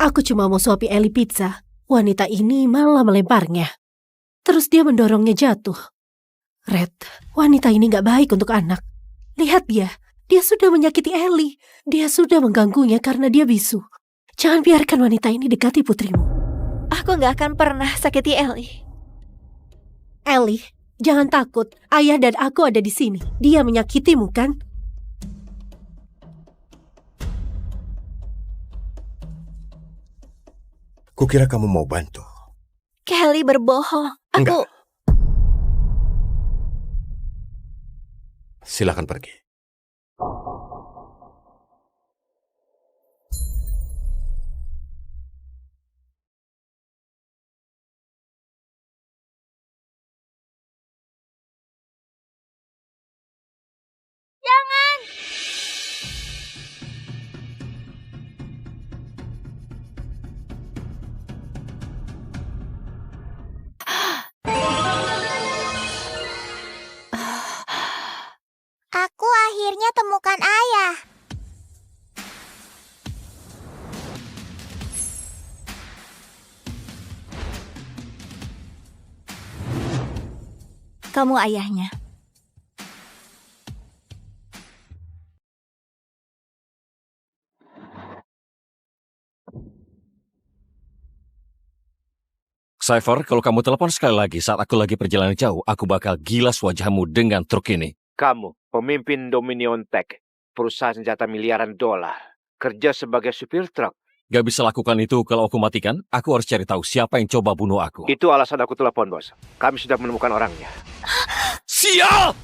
Aku cuma mau suapi Ellie pizza. Wanita ini malah melemparnya. Terus dia mendorongnya jatuh. Red, wanita ini gak baik untuk anak. Lihat dia sudah menyakiti Ellie. Dia sudah mengganggunya karena dia bisu. Jangan biarkan wanita ini dekati putrimu. Aku gak akan pernah sakiti Ellie. Ellie, jangan takut. Ayah dan aku ada di sini. Dia menyakitimu kan? Kukira kamu mau bantu. Kelly berbohong. Enggak. Silakan pergi. Jangan! Aku akhirnya temukan ayah. Kamu ayahnya. Cypher, kalau kamu telepon sekali lagi saat aku lagi perjalanan jauh, aku bakal gilas wajahmu dengan truk ini. Kamu, pemimpin Dominion Tech, perusahaan senjata miliaran dolar, kerja sebagai supir truk. Gak bisa lakukan itu kalau aku matikan. Aku harus cari tahu siapa yang coba bunuh aku. Itu alasan aku telepon, bos. Kami sudah menemukan orangnya. Sial!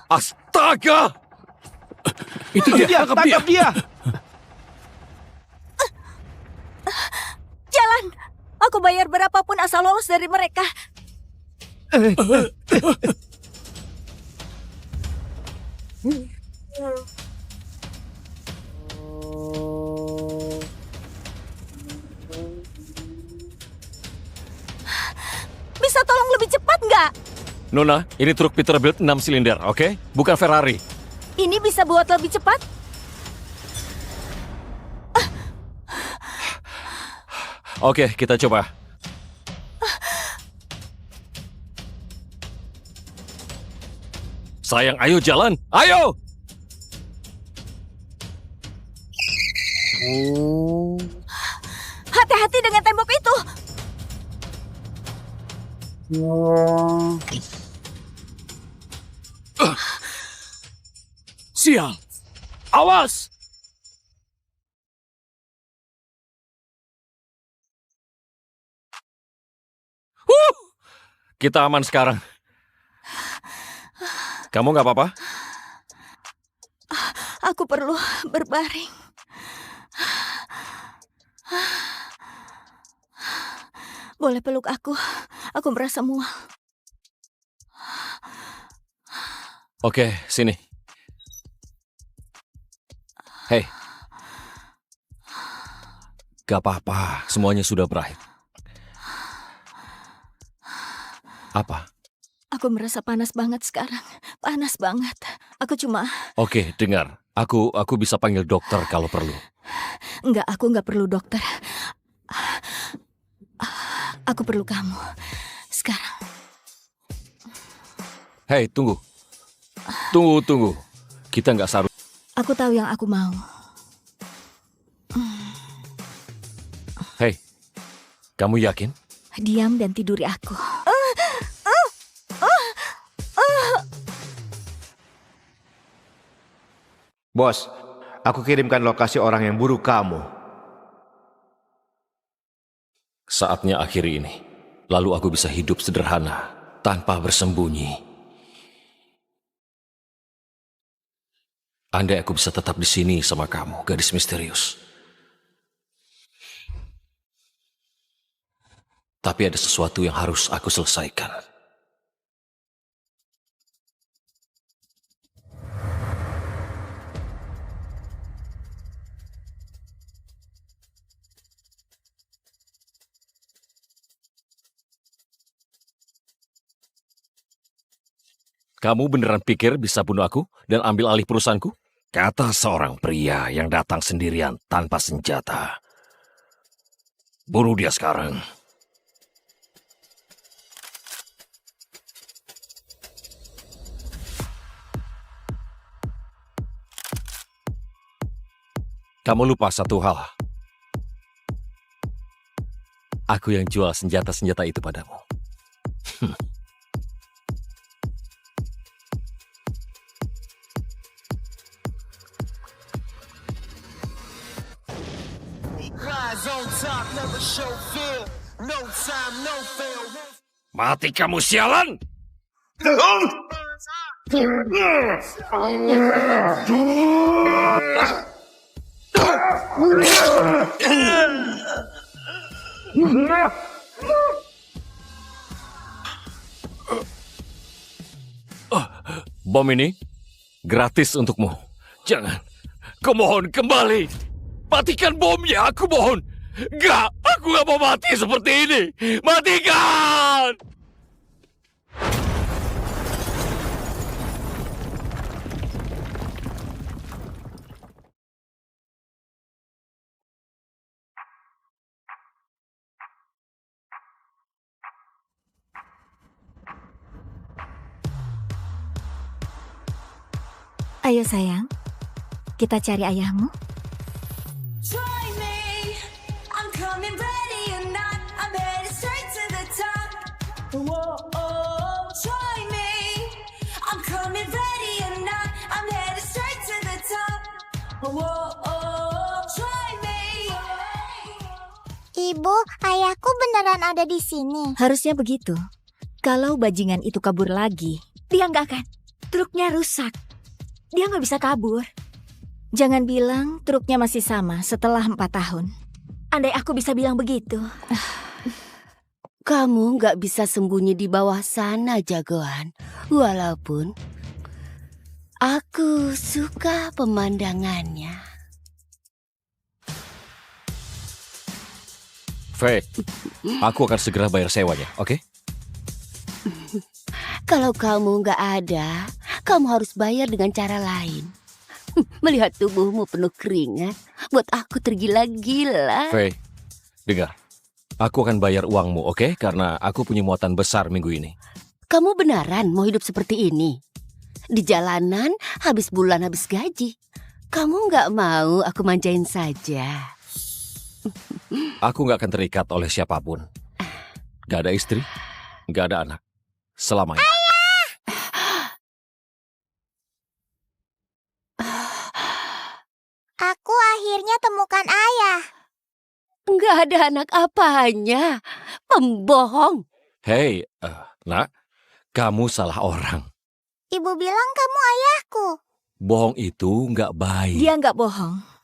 Astaga! Itu dia, tangkap dia! Jalan! Aku bayar berapapun asal lolos dari mereka. Bisa tolong lebih cepat nggak? Nona, ini truk Peterbilt 6 silinder, oke? Bukan Ferrari. Ini bisa buat lebih cepat? Oke, kita coba. Sayang, ayo jalan. Ayo! Hati-hati dengan tembok itu. Sial! Awas! Kita aman sekarang. Kamu nggak apa-apa? Aku perlu berbaring. Boleh peluk aku? Aku merasa mual. Oke, sini. Hei. Gak apa-apa, semuanya sudah berakhir. Apa? Aku merasa panas banget sekarang. Panas banget. Aku cuma... Oke, dengar. Aku bisa panggil dokter kalau perlu. Enggak, aku nggak perlu dokter. Aku perlu kamu. Sekarang. Hei, tunggu. Tunggu. Kita nggak seharusnya... Aku tahu yang aku mau. Hei, kamu yakin? Diam dan tiduri aku. Bos, aku kirimkan lokasi orang yang bunuh kamu. Saatnya akhiri ini. Lalu aku bisa hidup sederhana, tanpa bersembunyi. Andai aku bisa tetap di sini sama kamu, gadis misterius. Tapi ada sesuatu yang harus aku selesaikan. Kamu beneran pikir bisa bunuh aku dan ambil alih perusahaanku? Kata seorang pria yang datang sendirian tanpa senjata. Bunuh dia sekarang. Kamu lupa satu hal. Aku yang jual senjata-senjata itu padamu. Mati kamu sialan! Bom ini gratis untukmu. Jangan. Kumohon kembali. Matikan bomnya, aku mohon. Enggak, aku gak mau mati seperti ini. Matikan! Ayo sayang, kita cari ayahmu. Ibu, ayahku beneran ada di sini. Harusnya begitu. Kalau bajingan itu kabur lagi, dia nggak akan. Truknya rusak. Dia nggak bisa kabur. Jangan bilang truknya masih sama setelah 4 tahun. Andai aku bisa bilang begitu. Kamu nggak bisa sembunyi di bawah sana, jagoan. Walaupun aku suka pemandangannya. Faye, aku akan segera bayar sewanya, oke? Kalau kamu nggak ada, kamu harus bayar dengan cara lain. Melihat tubuhmu penuh keringat, buat aku tergila-gila. Faye, dengar. Aku akan bayar uangmu, oke? Karena aku punya muatan besar minggu ini. Kamu beneran mau hidup seperti ini? Di jalanan, habis bulan habis gaji. Kamu nggak mau aku manjain saja? Aku nggak akan terikat oleh siapapun. Gak ada istri, gak ada anak. Selamanya. Aku akhirnya temukan ayah. Nggak ada anak apanya. Pembohong. Hei, nak, kamu salah orang. Ibu bilang kamu ayahku. Bohong itu nggak baik. Dia nggak bohong.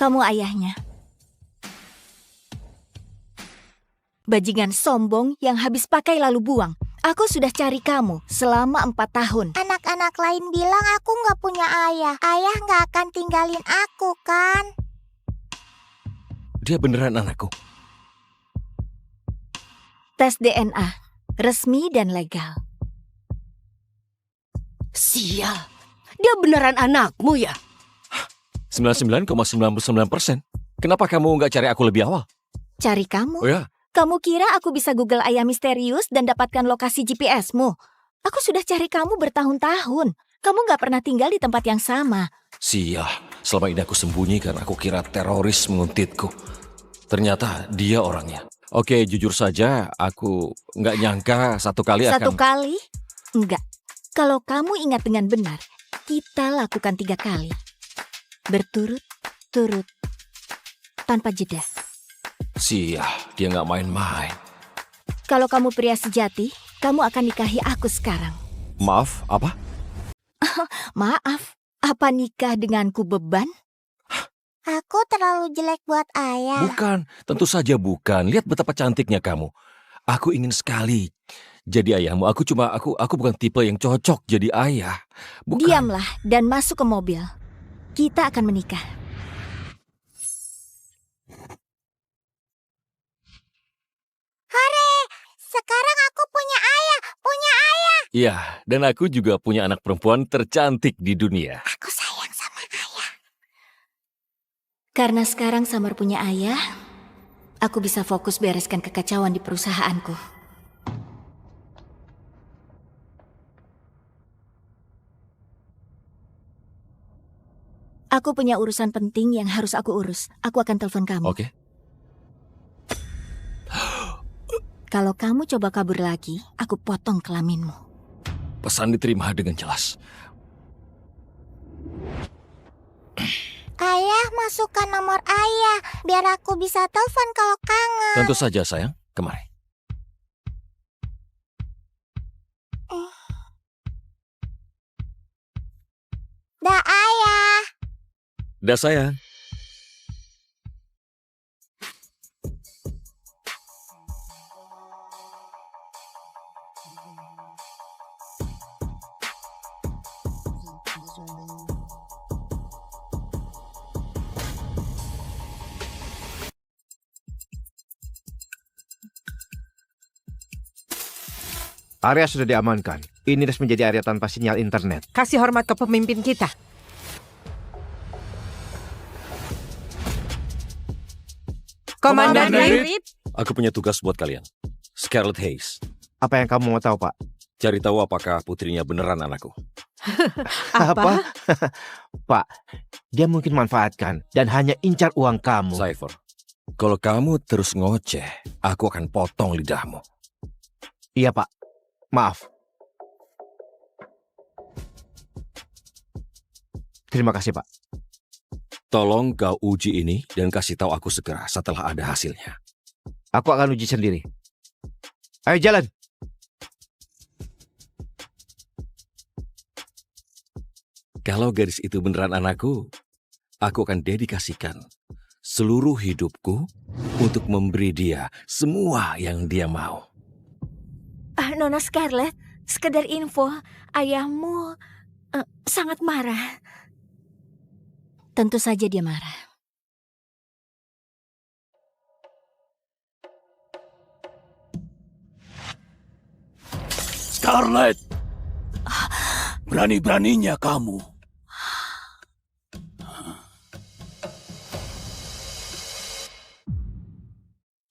Kamu ayahnya. Bajingan sombong yang habis pakai lalu buang. Aku sudah cari kamu selama 4 tahun. Anak-anak lain bilang aku nggak punya ayah. Ayah nggak akan tinggalin aku, kan? Dia beneran anakku. Tes DNA, resmi dan legal. Sial, dia beneran anakmu ya? 99,99%. Kenapa kamu nggak cari aku lebih awal? Cari kamu? Oh ya? Kamu kira aku bisa Google ayah misterius dan dapatkan lokasi GPS-mu? Aku sudah cari kamu bertahun-tahun. Kamu nggak pernah tinggal di tempat yang sama. Sial, selama ini aku sembunyi karena aku kira teroris menguntitku. Ternyata dia orangnya. Oke, jujur saja, aku nggak nyangka satu kali akan... Satu kali? Enggak. Kalau kamu ingat dengan benar, kita lakukan 3 kali. Berturut-turut. Tanpa jeda. Sial, dia nggak main-main. Kalau kamu pria sejati, kamu akan nikahi aku sekarang. Maaf, apa? Maaf, apa nikah denganku beban? Aku terlalu jelek buat ayah. Bukan, tentu saja bukan. Lihat betapa cantiknya kamu. Aku ingin sekali jadi ayahmu. Aku bukan tipe yang cocok jadi ayah. Bukan. Diamlah dan masuk ke mobil. Kita akan menikah. Hore! Sekarang aku punya ayah! Punya ayah! Iya, dan aku juga punya anak perempuan tercantik di dunia. Aku sayang sama ayah. Karena sekarang Samar punya ayah, aku bisa fokus bereskan kekacauan di perusahaanku. Aku punya urusan penting yang harus aku urus. Aku akan telepon kamu. Oke. Kalau kamu coba kabur lagi, aku potong kelaminmu. Pesan diterima dengan jelas. Ayah, masukkan nomor ayah biar aku bisa telepon kalau kangen. Tentu saja, sayang. Kemari. Dah, ayah. Dah, sayang. Area sudah diamankan. Ini resmi menjadi area tanpa sinyal internet. Kasih hormat ke pemimpin kita. Komandan David. Aku punya tugas buat kalian. Scarlet Hayes. Apa yang kamu mau tahu, Pak? Cari tahu apakah putrinya beneran anakku. Apa? Pak, dia mungkin manfaatkan dan hanya incar uang kamu. Cypher, kalau kamu terus ngoceh, aku akan potong lidahmu. Iya, Pak. Maaf. Terima kasih, Pak. Tolong kau uji ini dan kasih tahu aku segera setelah ada hasilnya. Aku akan uji sendiri. Ayo jalan. Kalau gadis itu beneran anakku, aku akan dedikasikan seluruh hidupku untuk memberi dia semua yang dia mau. Nona Scarlet, sekedar info, ayahmu sangat marah. Tentu saja dia marah. Scarlet, berani-beraninya kamu.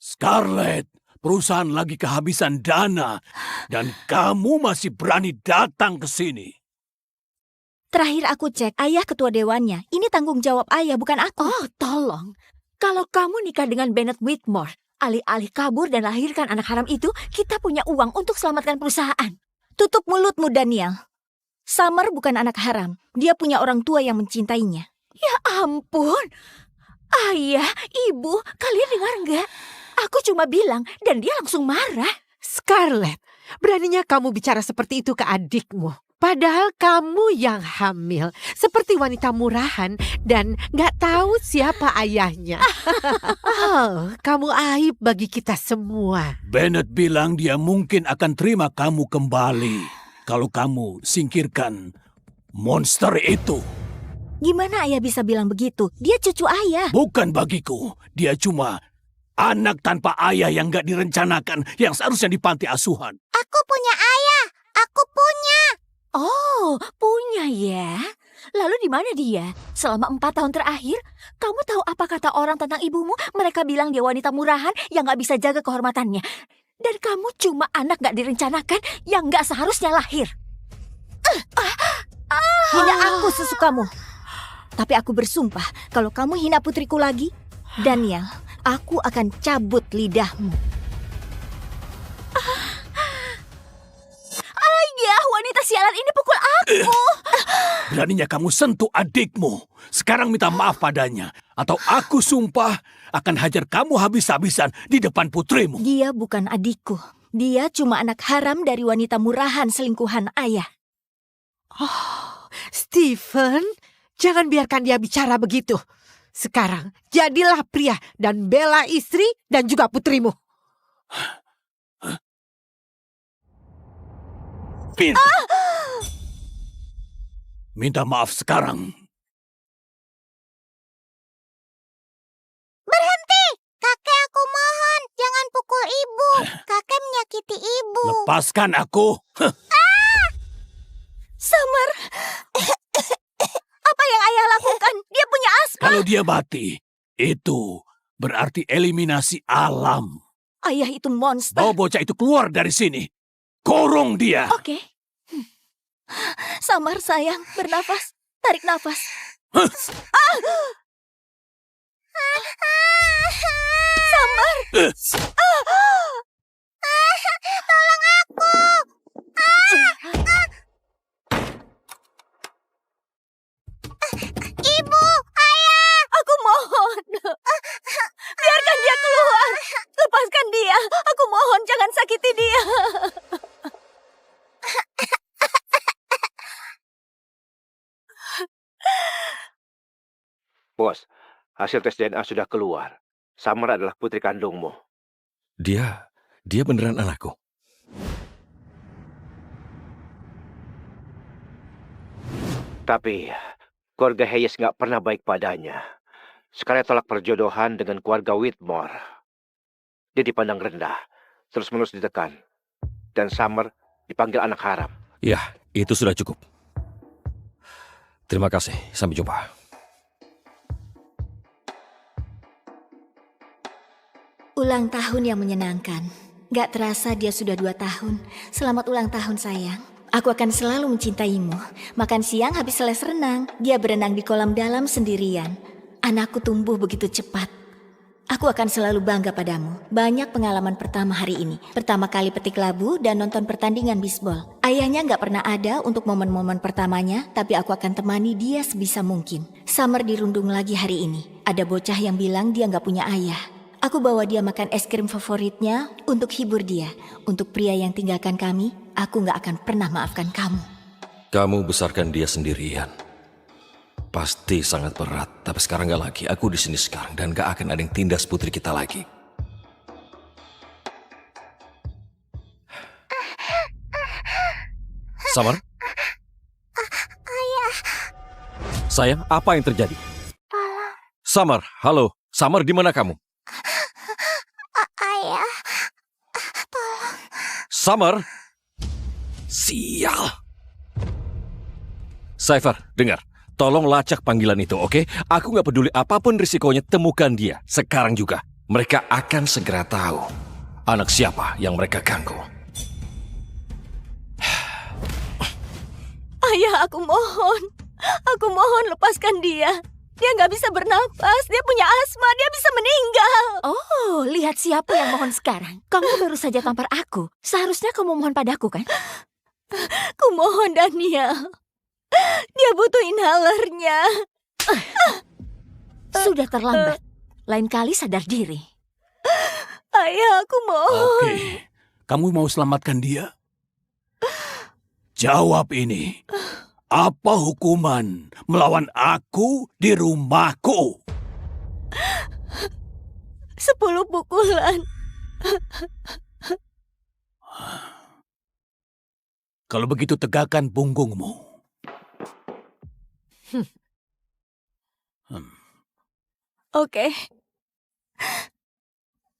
Scarlet, perusahaan lagi kehabisan dana dan kamu masih berani datang ke sini. Terakhir aku cek, ayah ketua dewannya. Ini tanggung jawab ayah, bukan aku. Oh, tolong. Kalau kamu nikah dengan Bennett Whitmore, alih-alih kabur dan lahirkan anak haram itu, kita punya uang untuk selamatkan perusahaan. Tutup mulutmu, Daniel. Summer bukan anak haram. Dia punya orang tua yang mencintainya. Ya ampun. Ayah, ibu, kalian dengar nggak? Aku cuma bilang dan dia langsung marah. Scarlet, beraninya kamu bicara seperti itu ke adikmu. Padahal kamu yang hamil, seperti wanita murahan dan gak tahu siapa ayahnya. Oh, kamu aib bagi kita semua. Bennett bilang dia mungkin akan terima kamu kembali kalau kamu singkirkan monster itu. Gimana ayah bisa bilang begitu? Dia cucu ayah. Bukan bagiku, dia cuma anak tanpa ayah yang gak direncanakan, yang seharusnya di panti asuhan. Aku punya ayah, aku punya. Oh, punya ya. Lalu di mana dia? Selama 4 tahun terakhir, kamu tahu apa kata orang tentang ibumu? Mereka bilang dia wanita murahan yang gak bisa jaga kehormatannya. Dan kamu cuma anak gak direncanakan yang gak seharusnya lahir. Hina aku sesukamu. Tapi aku bersumpah, kalau kamu hina putriku lagi, Daniel, aku akan cabut lidahmu. Ayah, wanita sialan ini pukul aku. Beraninya kamu sentuh adikmu. Sekarang minta maaf padanya. Atau aku sumpah akan hajar kamu habis-habisan di depan putrimu. Dia bukan adikku. Dia cuma anak haram dari wanita murahan selingkuhan ayah. Oh, Stephen, jangan biarkan dia bicara begitu. Sekarang, jadilah pria dan bela istri dan juga putrimu. Finn, minta maaf sekarang. Berhenti! Kakek, aku mohon. Jangan pukul ibu. Kakek menyakiti ibu. Lepaskan aku. Summer, apa yang ayah lakukan? Dia punya asma. Kalau dia mati, itu berarti eliminasi alam. Ayah itu monster. Bawa bocah itu keluar dari sini. Kurung dia. Oke. Summer, sayang, bernafas. Tarik nafas. Samar! Tolong aku! Ibu, ayah! Aku mohon. Biarkan dia keluar. Lepaskan dia. Aku mohon jangan sakiti dia. Bos, hasil tes DNA sudah keluar. Samar adalah putri kandungmu. Dia beneran anakku. Tapi keluarga Hayes nggak pernah baik padanya. Sekarang tolak perjodohan dengan keluarga Whitmore. Dia dipandang rendah, terus-menerus ditekan. Dan Summer dipanggil anak haram. Ya, itu sudah cukup. Terima kasih, sampai jumpa. Ulang tahun yang menyenangkan. Gak terasa dia sudah 2 tahun. Selamat ulang tahun sayang. Aku akan selalu mencintaimu. Makan siang habis les renang. Dia berenang di kolam dalam sendirian. Anakku tumbuh begitu cepat. Aku akan selalu bangga padamu. Banyak pengalaman pertama hari ini. Pertama kali petik labu dan nonton pertandingan bisbol. Ayahnya gak pernah ada untuk momen-momen pertamanya, tapi aku akan temani dia sebisa mungkin. Summer dirundung lagi hari ini. Ada bocah yang bilang dia gak punya ayah. Aku bawa dia makan es krim favoritnya untuk hibur dia. Untuk pria yang tinggalkan kami, aku gak akan pernah maafkan kamu. Kamu besarkan dia sendirian. Pasti sangat berat, tapi sekarang gak lagi. Aku di sini sekarang dan gak akan ada yang tindas putri kita lagi. Samar? Ayah. Sayang, apa yang terjadi? Tolong. Samar, halo. Samar, di mana kamu? Ayah. Tolong. Samar? Sial. Cypher, dengar. Tolong lacak panggilan itu, oke? Aku gak peduli apapun risikonya, temukan dia. Sekarang juga. Mereka akan segera tahu anak siapa yang mereka ganggu. Ayah, aku mohon. Aku mohon lepaskan dia. Dia nggak bisa bernapas, dia punya asma, dia bisa meninggal. Oh, lihat siapa yang mohon sekarang. Kamu baru saja tampar aku. Seharusnya kamu mohon padaku, kan? Kumohon, Daniel. Dia butuh inhalernya. Sudah terlambat. Lain kali sadar diri. Ayah, aku mohon. Oke, kamu mau selamatkan dia? Jawab ini. Apa hukuman melawan aku di rumahku? 10 pukulan. Kalau begitu tegakkan punggungmu. Oke.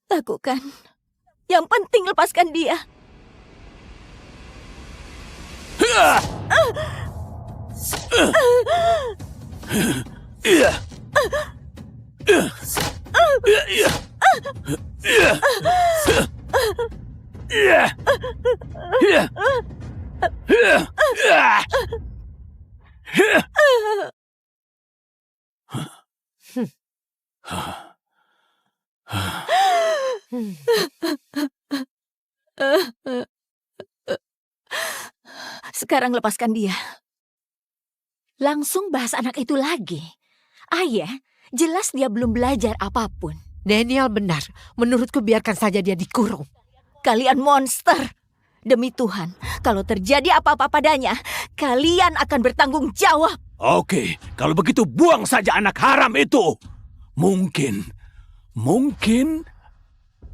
Lakukan. Yang penting lepaskan dia. Sekarang lepaskan dia. Langsung bahas anak itu lagi. Ayah, jelas dia belum belajar apapun. Daniel benar. Menurutku biarkan saja dia dikurung. Kalian monster. Demi Tuhan, kalau terjadi apa-apa padanya, kalian akan bertanggung jawab. Oke, kalau begitu buang saja anak haram itu. Mungkin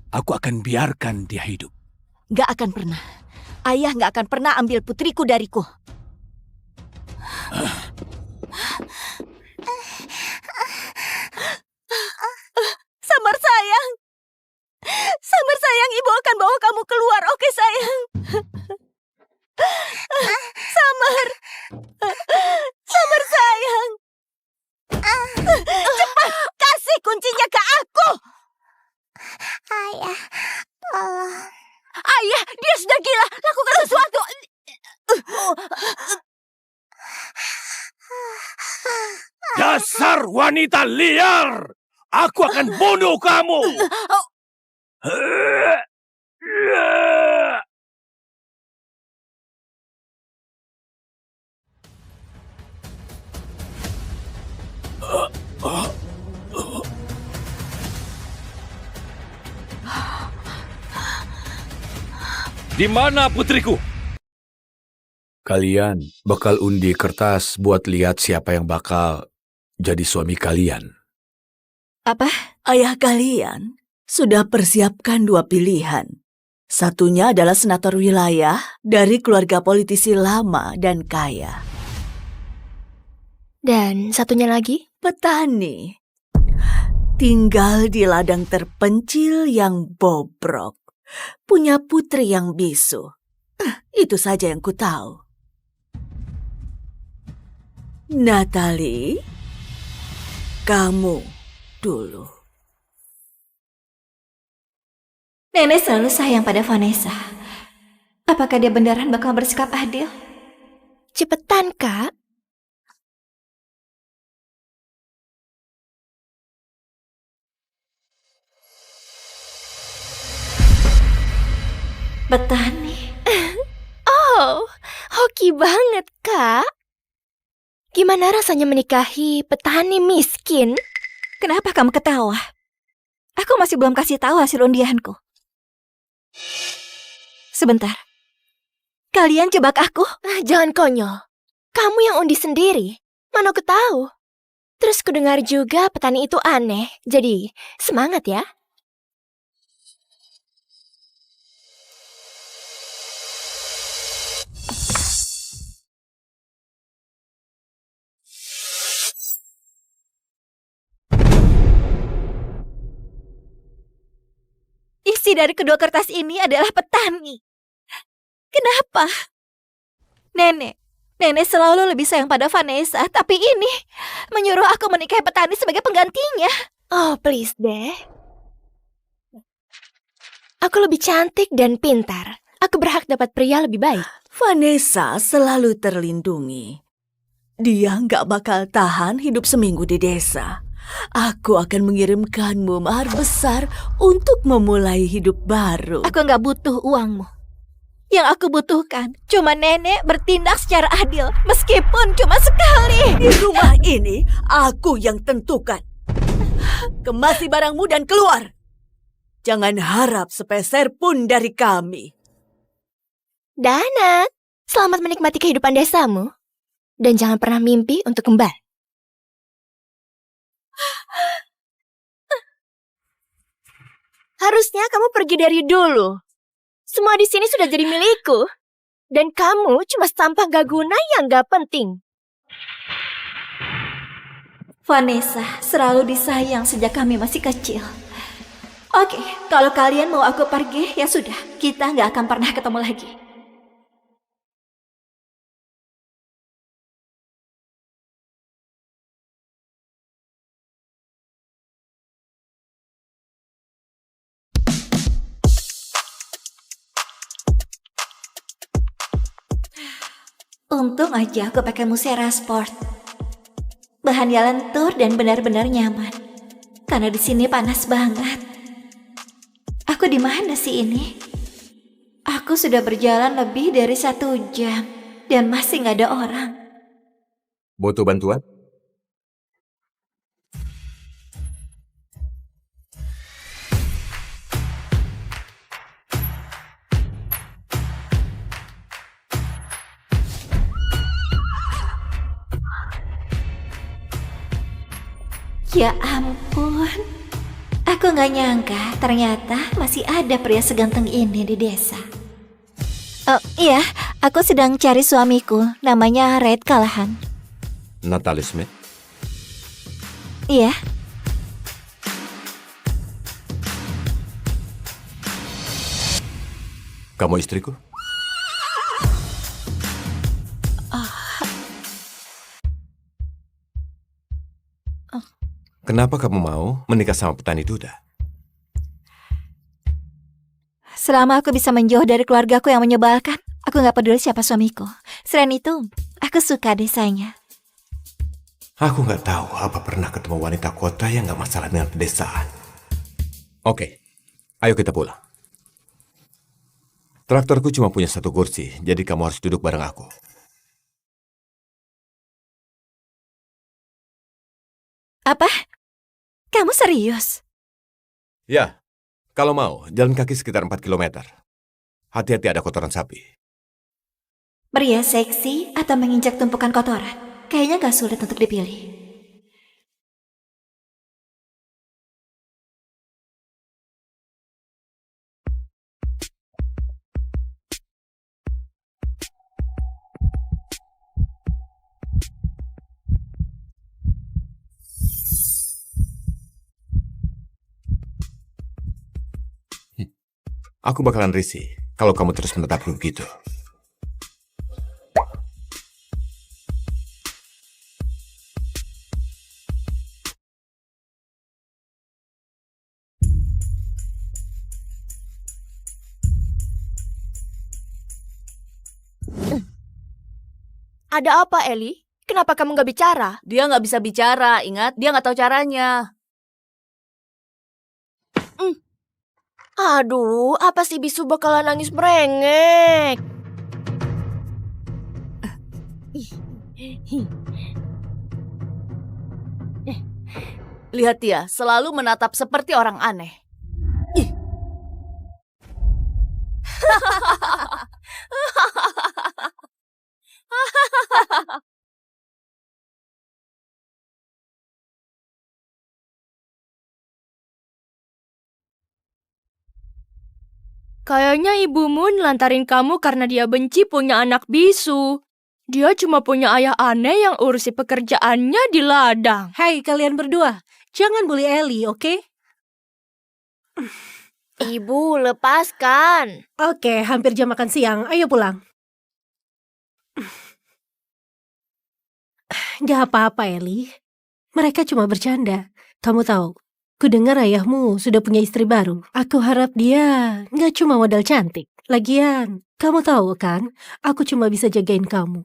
aku akan biarkan dia hidup. Gak akan pernah. Ayah gak akan pernah ambil putriku dariku. Samar sayang. Samar sayang, ibu akan bawa kamu keluar, oke sayang? Samar. Samar sayang. Cepat, kasih kuncinya ke aku. Ayah, tolong. Ayah, dia sudah gila. Lakukan sesuatu. Keluar, wanita liar! Aku akan bunuh kamu! Di mana putriku? Kalian bakal undi kertas buat lihat siapa yang bakal jadi suami kalian. Apa? Ayah kalian sudah persiapkan 2 pilihan. Satunya adalah senator wilayah dari keluarga politisi lama dan kaya. Dan satunya lagi? Petani. Tinggal di ladang terpencil yang bobrok. Punya putri yang bisu. Itu saja yang ku tahu. Natalie, kamu dulu. Nenek selalu sayang pada Vanessa. Apakah dia beneran bakal bersikap adil? Cepetan, Kak. Petani. Oh, hoki banget, Kak. Gimana rasanya menikahi petani miskin? Kenapa kamu ketawa? Aku masih belum kasih tahu hasil undianku. Sebentar. Kalian jebak aku? Jangan konyol. Kamu yang undi sendiri. Mana aku tahu. Terus kudengar juga petani itu aneh. Jadi, semangat ya. Isi dari kedua kertas ini adalah petani. Kenapa? Nenek selalu lebih sayang pada Vanessa, tapi ini menyuruh aku menikahi petani sebagai penggantinya. Oh, please deh. Aku lebih cantik dan pintar. Aku berhak dapat pria lebih baik. Vanessa selalu terlindungi. Dia nggak bakal tahan hidup seminggu di desa. Aku akan mengirimkanmu mahar besar untuk memulai hidup baru. Aku nggak butuh uangmu. Yang aku butuhkan cuma nenek bertindak secara adil, meskipun cuma sekali. Di rumah ini, aku yang tentukan. Kemasi barangmu dan keluar. Jangan harap sepeser pun dari kami. Dana, selamat menikmati kehidupan desamu. Dan jangan pernah mimpi untuk kembali. Harusnya kamu pergi dari dulu. Semua di sini sudah jadi milikku. Dan kamu cuma sampah gak guna yang gak penting. Vanessa selalu disayang sejak kami masih kecil. Oke, kalau kalian mau aku pergi, ya sudah. Kita nggak akan pernah ketemu lagi. Untung aja aku pakai Musera Sport. Bahannya lentur dan benar-benar nyaman. Karena di sini panas banget. Aku di mana sih ini? Aku sudah berjalan lebih dari 1 jam dan masih nggak ada orang. Butuh bantuan? Ya ampun, aku nggak nyangka ternyata masih ada pria seganteng ini di desa. Oh iya, aku sedang cari suamiku, namanya Red Callahan. Natalie Smith. Iya. Kamu istriku? Kenapa kamu mau menikah sama petani duda? Selama aku bisa menjauh dari keluargaku yang menyebalkan, aku nggak peduli siapa suamiku. Selain itu, aku suka desanya. Aku nggak tahu apa pernah ketemu wanita kota yang nggak masalah dengan pedesaan. Oke, ayo kita pulang. Traktorku cuma punya satu kursi, jadi kamu harus duduk bareng aku. Apa? Kamu serius? Ya, kalau mau, jalan kaki sekitar 4 kilometer. Hati-hati ada kotoran sapi. Pria seksi atau menginjak tumpukan kotoran? Kayaknya gak sulit untuk dipilih. Aku bakalan risih kalau kamu terus menetap begitu. Ada apa, Eli? Kenapa kamu gak bicara? Dia nggak bisa bicara, ingat? Dia nggak tahu caranya. Aduh, apa sih Bisu bakalan nangis merengek? Lihat dia, selalu menatap seperti orang aneh. Kayaknya ibumu nelantarin kamu karena dia benci punya anak bisu. Dia cuma punya ayah aneh yang urusi pekerjaannya di ladang. Hai kalian berdua, jangan bully Ellie, oke? Ibu, lepaskan. Oke, hampir jam makan siang. Ayo pulang. Gak apa-apa, Ellie. Mereka cuma bercanda. Kamu tahu, ku dengar ayahmu sudah punya istri baru. Aku harap dia gak cuma modal cantik. Lagian, kamu tahu kan, aku cuma bisa jagain kamu.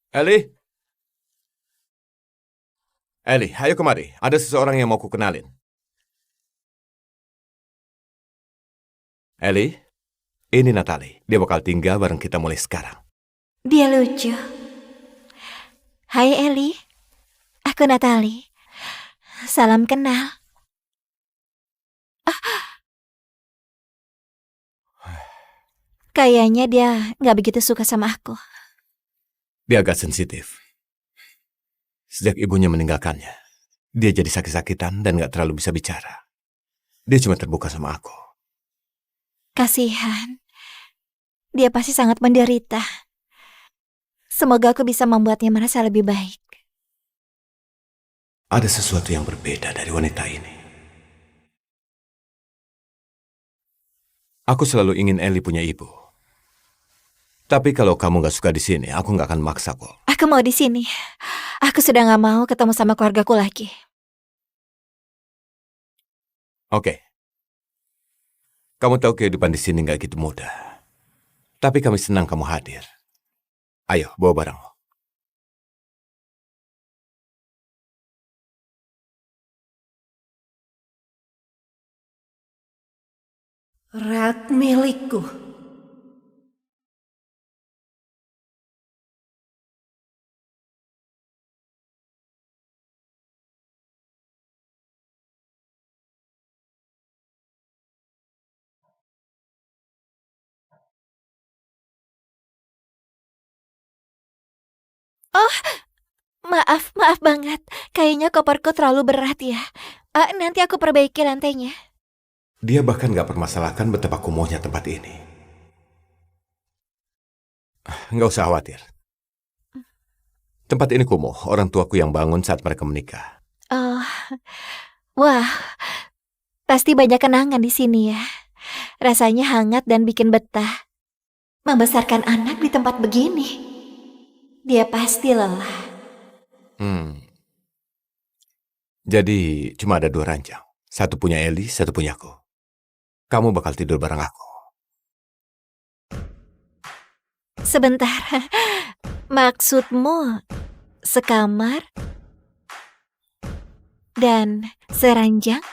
Eli? Eli, ayo kemari. Ada seseorang yang mau ku kenalin. Eli, ini Natalie. Dia bakal tinggal bareng kita mulai sekarang. Dia lucu. Hai Eli, aku Natalie. Salam kenal. Kayaknya dia gak begitu suka sama aku. Dia agak sensitif. Sejak ibunya meninggalkannya, dia jadi sakit-sakitan dan gak terlalu bisa bicara. Dia cuma terbuka sama aku. Kasihan. Dia pasti sangat menderita. Semoga aku bisa membuatnya merasa lebih baik. Ada sesuatu yang berbeda dari wanita ini. Aku selalu ingin Eli punya ibu. Tapi kalau kamu gak suka di sini, aku gak akan maksa kok. Aku mau di sini. Aku sudah gak mau ketemu sama keluargaku lagi. Oke. Kamu tahu kehidupan di sini gak gitu mudah. Tapi kami senang kamu hadir. Ayo, bawa barang. Rat milikku. Oh, Maaf banget. Kayaknya koperku terlalu berat ya. Nanti aku perbaiki lantainya. Dia bahkan gak permasalahkan betapa kumuhnya tempat ini. Nggak usah khawatir. Tempat ini kumuh, orang tuaku yang bangun saat mereka menikah. Oh, wah, pasti banyak kenangan di sini ya. Rasanya hangat dan bikin betah. Membesarkan anak di tempat begini, dia pasti lelah. Jadi cuma ada 2 ranjang. Satu punya Eli, satu punya aku. Kamu bakal tidur bareng aku. Sebentar, maksudmu sekamar dan seranjang?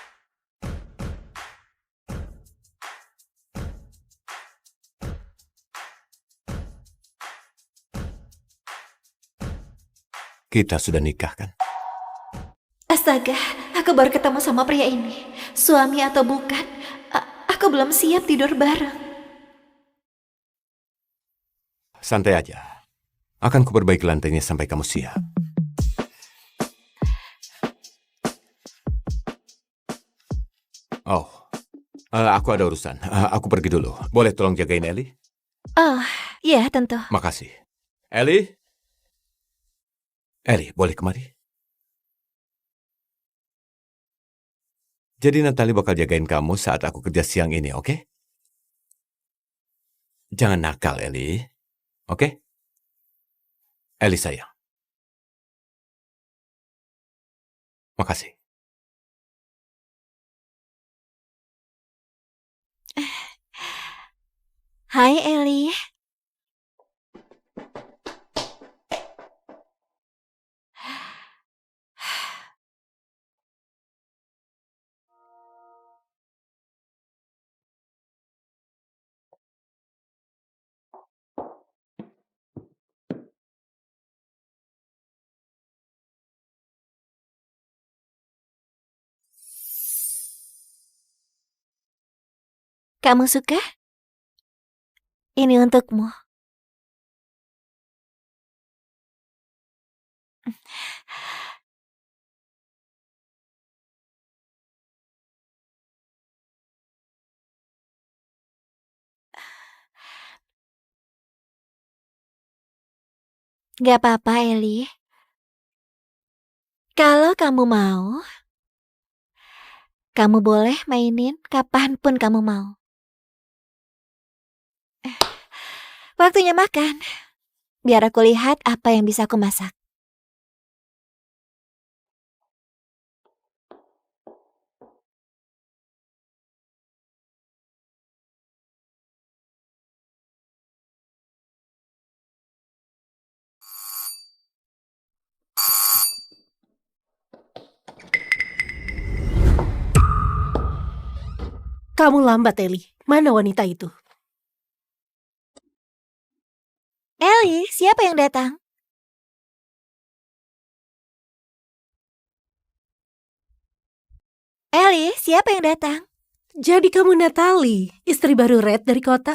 Kita sudah nikah kan? Astaga, aku baru ketemu sama pria ini. Suami atau bukan, aku belum siap tidur bareng. Santai aja. Akan kuperbaiki lantainya sampai kamu siap. Oh, aku ada urusan. Aku pergi dulu. Boleh tolong jagain Eli? Oh, ya tentu. Makasih. Eli? Eli, boleh kemari? Jadi Natalie bakal jagain kamu saat aku kerja siang ini, oke? Jangan nakal, Eli. Oke? Eli sayang. Makasih. Hai Eli. Kamu suka? Ini untukmu. Gak apa-apa, Eli. Kalau kamu mau, kamu boleh mainin kapanpun kamu mau. Waktunya makan. Biar aku lihat apa yang bisa aku masak. Kamu lambat, Eli. Mana wanita itu? Eli, siapa yang datang? Eli, siapa yang datang? Jadi kamu Natalie, istri baru Red dari kota?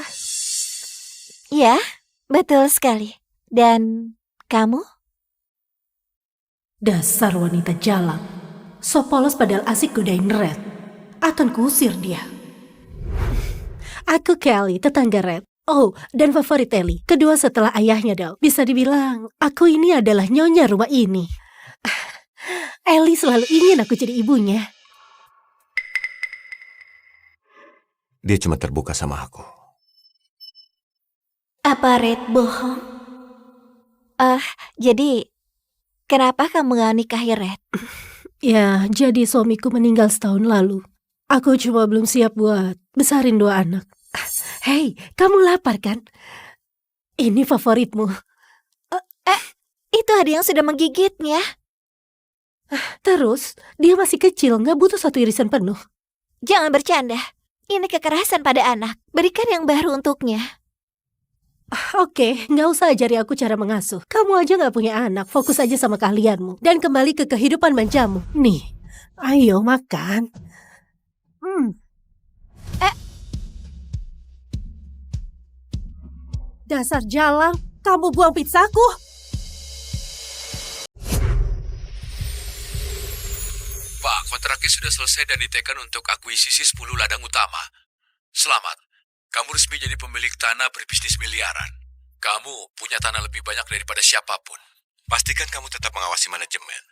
Ya, betul sekali. Dan kamu? Dasar wanita jalan. So polos padahal asik godain Red. Akan kuusir dia. Aku Kelly, tetangga Red. Oh, dan favorit Eli. Kedua setelah ayahnya, Dal. Bisa dibilang, aku ini adalah nyonya rumah ini. Eli selalu ingin aku jadi ibunya. Dia cuma terbuka sama aku. Apa Red bohong? Jadi, kenapa kamu gak nikahi Red? Ya, jadi suamiku meninggal setahun lalu. Aku cuma belum siap buat besarin 2 anak. Hei, kamu lapar kan? Ini favoritmu. Itu ada yang sudah menggigitnya. Terus, dia masih kecil, nggak butuh 1 irisan penuh. Jangan bercanda. Ini kekerasan pada anak. Berikan yang baru untuknya. Oke, nggak usah ajari aku cara mengasuh. Kamu aja nggak punya anak, fokus aja sama keahlianmu. Dan kembali ke kehidupan manjamu. Nih, ayo makan. Dasar jalang, kamu buang pizzaku. sudah selesai dan ditekan untuk akuisisi 10 ladang utama. Selamat, kamu resmi jadi pemilik tanah berbisnis miliaran. Kamu punya tanah lebih banyak daripada siapapun. Pastikan kamu tetap mengawasi manajemen.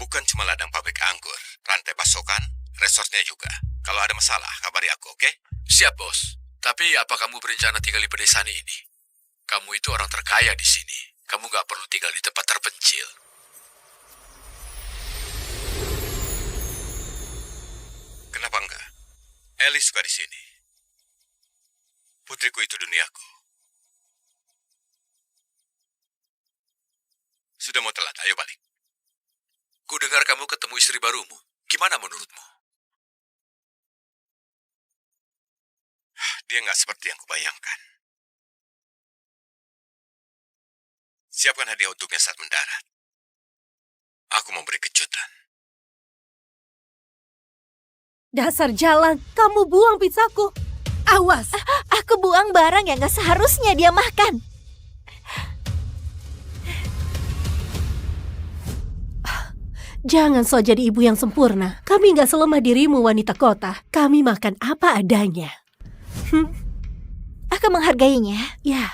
Bukan cuma ladang pabrik anggur, rantai pasokan, resortnya juga. Kalau ada masalah, kabari aku, oke? Siap, Bos. Tapi apa kamu berencana tinggal di pedesaan ini? Kamu itu orang terkaya di sini. Kamu gak perlu tinggal di tempat terpencil. Kenapa enggak? Ellie suka di sini. Putriku itu duniaku. Sudah mau telat, ayo balik. Ku dengar kamu ketemu istri barumu. Gimana menurutmu? Dia nggak seperti yang kubayangkan. Siapkan hadiah untuknya saat mendarat. Aku mau beri kejutan. Dasar jalan, kamu buang pizzaku. Awas. Aku buang barang yang gak seharusnya dia makan. Jangan so jadi ibu yang sempurna. Kami gak selemah dirimu wanita kota. Kami makan apa adanya. Aku menghargainya. Ya.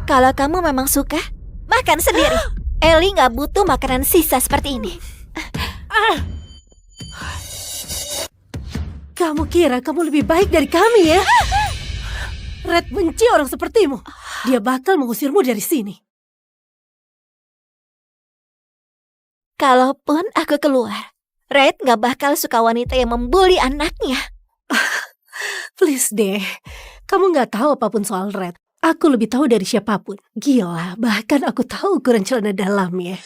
Kalau kamu memang suka, makan sendiri. Ellie gak butuh makanan sisa seperti ini. Kamu kira kamu lebih baik dari kami ya? Red benci orang sepertimu. Dia bakal mengusirmu dari sini. Kalaupun aku keluar, Red gak bakal suka wanita yang membuli anaknya. Please deh, kamu gak tahu apapun soal Red. Aku lebih tahu dari siapapun. Gila, bahkan aku tahu ukuran celana dalamnya.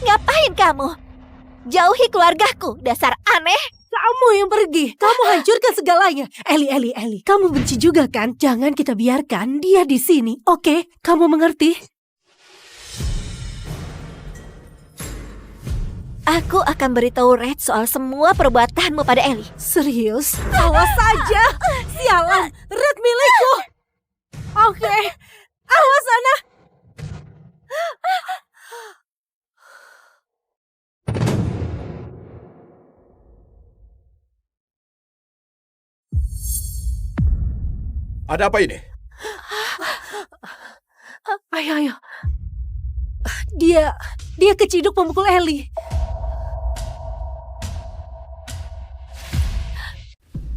Ngapain kamu? Jauhi keluargaku, dasar aneh. Kamu yang pergi, kamu hancurkan segalanya. Ellie, kamu benci juga kan? Jangan kita biarkan dia di sini, oke? Kamu mengerti? Aku akan beritahu Red soal semua perbuatanmu pada Ellie. Serius? Awas saja. Sialan, Red milikku. Oke, awas sana. Ada apa ini? Ayo. Dia keciduk pemukul Ellie.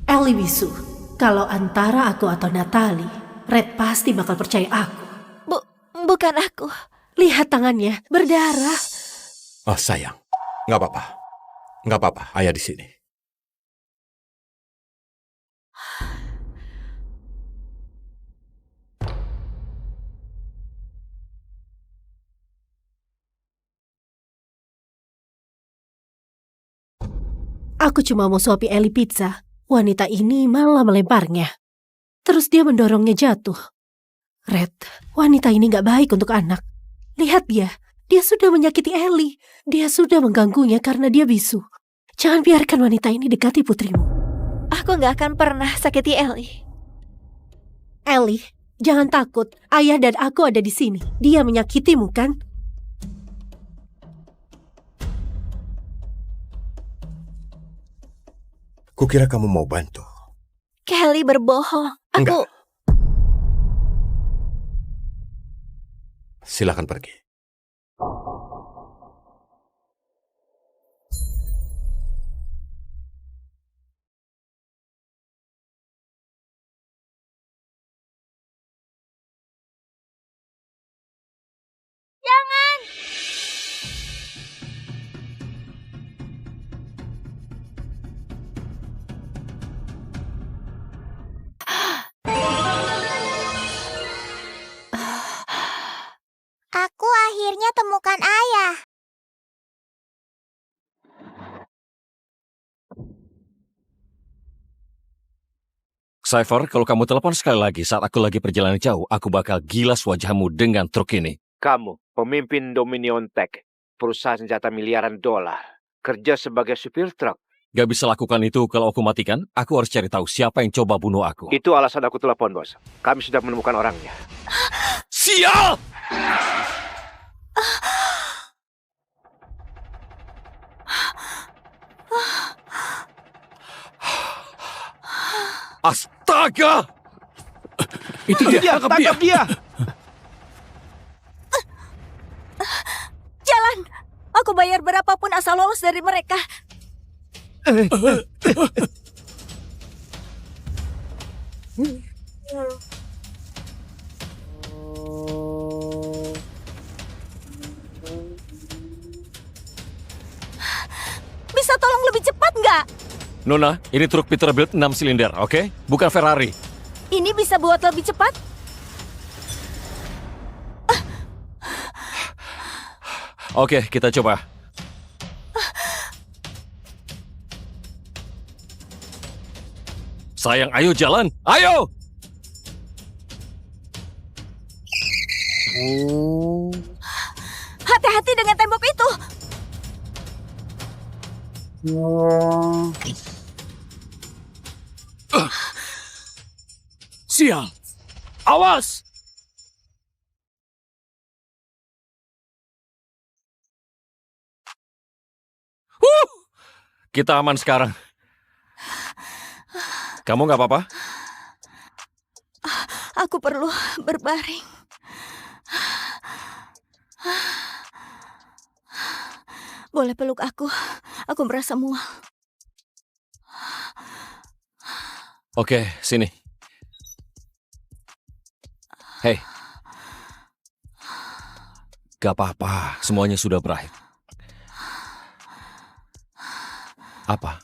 Ellie bisu. Kalau antara aku atau Natalie, Red pasti bakal percaya aku. Bukan aku. Lihat tangannya, berdarah. Oh sayang, nggak apa-apa. Nggak apa-apa, ayah di sini. Aku cuma mau suapi Ellie pizza. Wanita ini malah melemparnya. Terus dia mendorongnya jatuh. Red, wanita ini gak baik untuk anak. Lihat dia sudah menyakiti Ellie. Dia sudah mengganggunya karena dia bisu. Jangan biarkan wanita ini dekati putrimu. Aku gak akan pernah sakiti Ellie. Ellie, jangan takut. Ayah dan aku ada di sini. Dia menyakitimu kan? Kukira kamu mau bantu. Kelly berbohong. Enggak. Silakan pergi. Jangan! Aku akhirnya temukan ayah. Cypher, kalau kamu telepon sekali lagi saat aku lagi perjalanan jauh, aku bakal gilas wajahmu dengan truk ini. Kamu, pemimpin Dominion Tech, perusahaan senjata miliaran dolar, kerja sebagai supir truk. Gak bisa lakukan itu kalau aku matikan. Aku harus cari tahu siapa yang coba bunuh aku. Itu alasan aku telepon, bos. Kami sudah menemukan orangnya. Sial! Astaga! Itu dia, tangkap dia. Jalan! Aku bayar berapapun asal lolos dari mereka. Bisa tolong lebih cepat nggak? Nona, ini truk Peterbilt 6 silinder, oke? Bukan Ferrari. Ini bisa buat lebih cepat? Oke, kita coba. Sayang, ayo jalan. Ayo! Hati-hati dengan tembok itu. Sial. Awas! Kita aman sekarang. Kamu nggak apa-apa? Aku perlu berbaring. Boleh peluk aku? Aku merasa mual. Oke, sini. Hei. Gak apa-apa, semuanya sudah berakhir. Apa?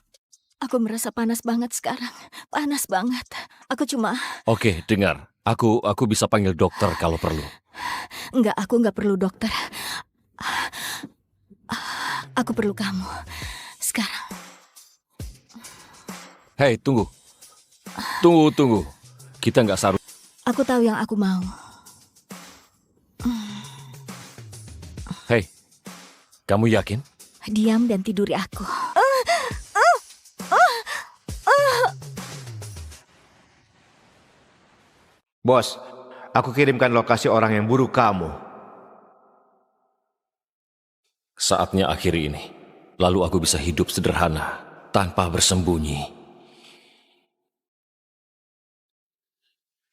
Aku merasa panas banget sekarang. Panas banget. Aku cuma... Oke, dengar. Aku bisa panggil dokter kalau perlu. Enggak, aku nggak perlu dokter. Aku perlu kamu. Sekarang. Hei, tunggu. Tunggu. Kita nggak seharusnya... Aku tahu yang aku mau. Hei, kamu yakin? Diam dan tiduri aku. Bos, aku kirimkan lokasi orang yang buru kamu. Saatnya akhiri ini. Lalu aku bisa hidup sederhana, tanpa bersembunyi.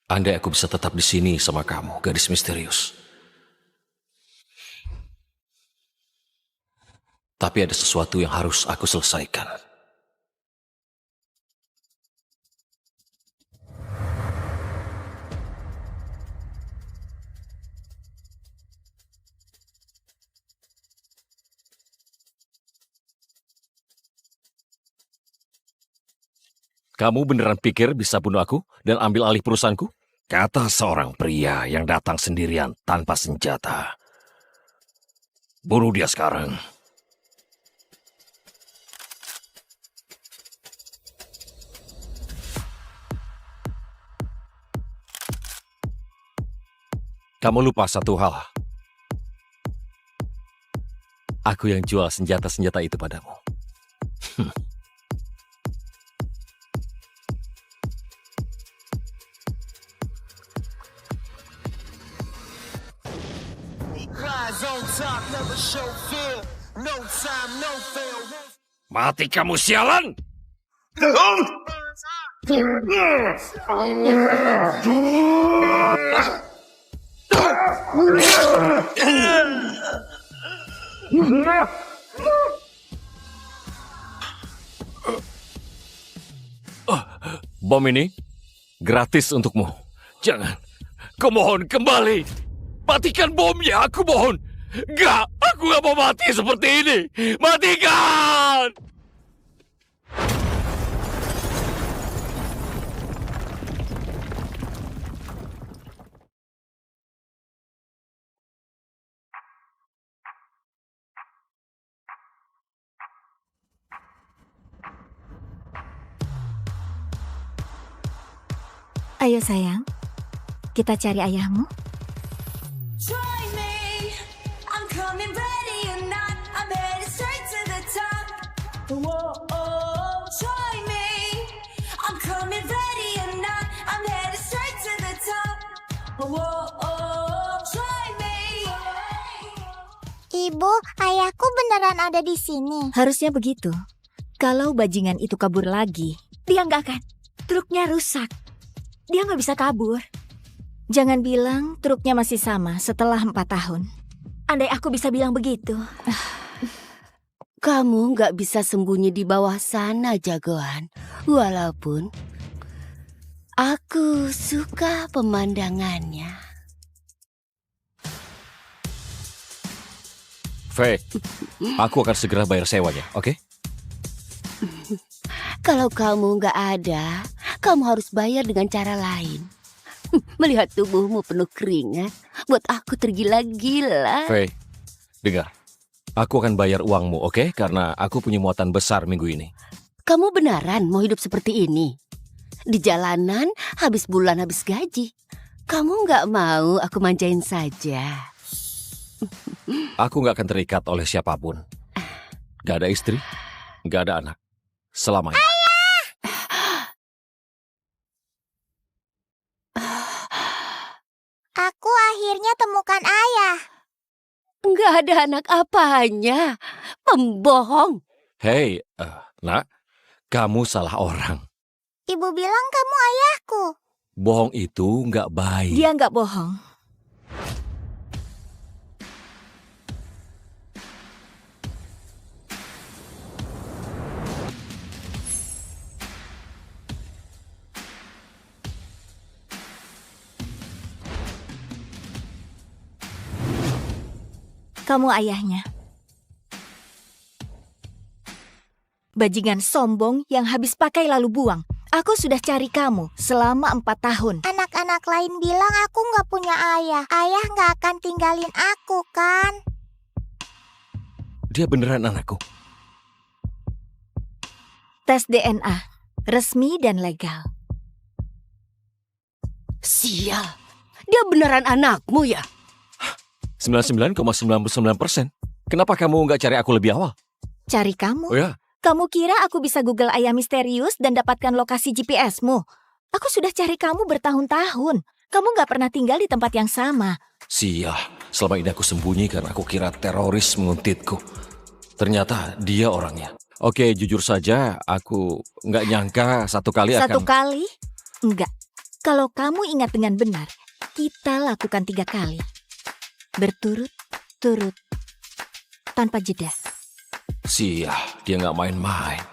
Andai aku bisa tetap di sini sama kamu, gadis misterius. Tapi ada sesuatu yang harus aku selesaikan. Kamu beneran pikir bisa bunuh aku dan ambil alih perusahaanku? Kata seorang pria yang datang sendirian tanpa senjata. Bunuh dia sekarang. Kamu lupa satu hal. Aku yang jual senjata-senjata itu padamu. Mati kamu sialan! Bom ini gratis untukmu. Jangan. Kumohon kembali. Matikan bomnya, aku mohon. Enggak, aku gak mau mati seperti ini. Matikan! Ayo sayang, kita cari ayahmu. Ibu, ayahku beneran ada di sini. Harusnya begitu. Kalau bajingan itu kabur lagi, dia nggak akan. Truknya rusak. Dia nggak bisa kabur. Jangan bilang truknya masih sama setelah 4 tahun. Andai aku bisa bilang begitu. Kamu nggak bisa sembunyi di bawah sana, jagoan. Walaupun aku suka pemandangannya. Faye, aku akan segera bayar sewanya, oke? Kalau kamu nggak ada, kamu harus bayar dengan cara lain. Melihat tubuhmu penuh keringat, buat aku tergila-gila. Faye, dengar. Aku akan bayar uangmu, oke? Karena aku punya muatan besar minggu ini. Kamu beneran mau hidup seperti ini? Di jalanan, habis bulan habis gaji. Kamu nggak mau aku manjain saja? Aku nggak akan terikat oleh siapapun. Gak ada istri, gak ada anak. Selamanya. Aku akhirnya temukan ayah. Nggak ada anak apanya. Pembohong. Hei, nak, kamu salah orang. Ibu bilang kamu ayahku. Bohong itu nggak baik. Dia nggak bohong. Kamu ayahnya. Bajingan sombong yang habis pakai lalu buang. Aku sudah cari kamu selama 4 tahun. Anak-anak lain bilang aku nggak punya ayah. Ayah nggak akan tinggalin aku, kan? Dia beneran anakku. Tes DNA, resmi dan legal. Sial, dia beneran anakmu ya? 99,99%. Kenapa kamu nggak cari aku lebih awal? Cari kamu? Oh ya? Kamu kira aku bisa Google ayah misterius dan dapatkan lokasi GPS-mu? Aku sudah cari kamu bertahun-tahun. Kamu nggak pernah tinggal di tempat yang sama. Sial, selama ini aku sembunyi karena aku kira teroris menguntitku. Ternyata dia orangnya. Oke, jujur saja, aku nggak nyangka satu kali akan... Satu kali? Enggak. Kalau kamu ingat dengan benar, kita lakukan 3 kali. Berturut-turut. Tanpa jeda. Sial, dia nggak main-main.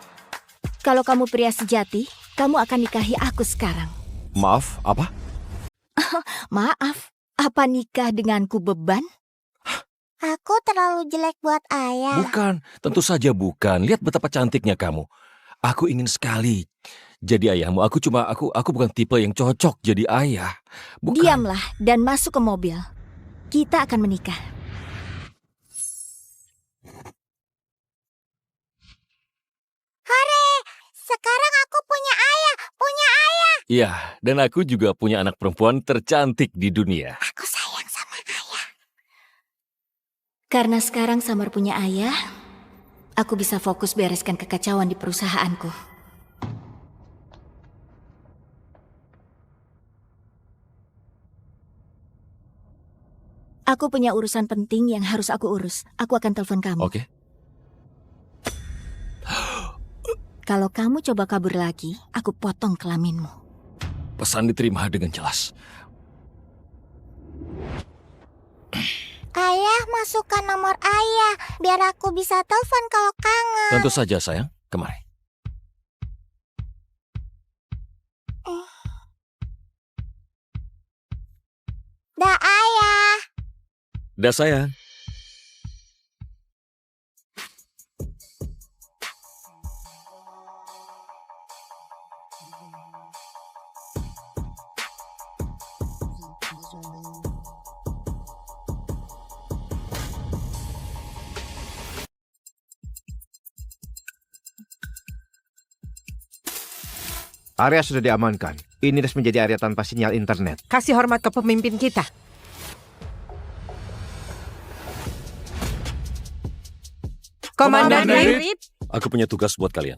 Kalau kamu pria sejati, kamu akan nikahi aku sekarang. Maaf, apa? Maaf, apa nikah denganku beban? Aku terlalu jelek buat ayah. Bukan, tentu saja bukan. Lihat betapa cantiknya kamu. Aku ingin sekali jadi ayahmu. Aku bukan tipe yang cocok jadi ayah. Bukan. Diamlah dan masuk ke mobil. Kita akan menikah. Hore! Sekarang aku punya ayah! Punya ayah! Iya, dan aku juga punya anak perempuan tercantik di dunia. Aku sayang sama ayah. Karena sekarang Samar punya ayah, aku bisa fokus bereskan kekacauan di perusahaanku. Aku punya urusan penting yang harus aku urus. Aku akan telepon kamu. Oke. Kalau kamu coba kabur lagi, aku potong kelaminmu. Pesan diterima dengan jelas. Ayah, masukkan nomor ayah, biar aku bisa telepon kalau kangen. Tentu saja, sayang. Kemari. Dah, ayah. Dah, sayang. Area sudah diamankan. Ini resmi menjadi area tanpa sinyal internet. Kasih hormat ke pemimpin kita. Komandan David. Aku punya tugas buat kalian.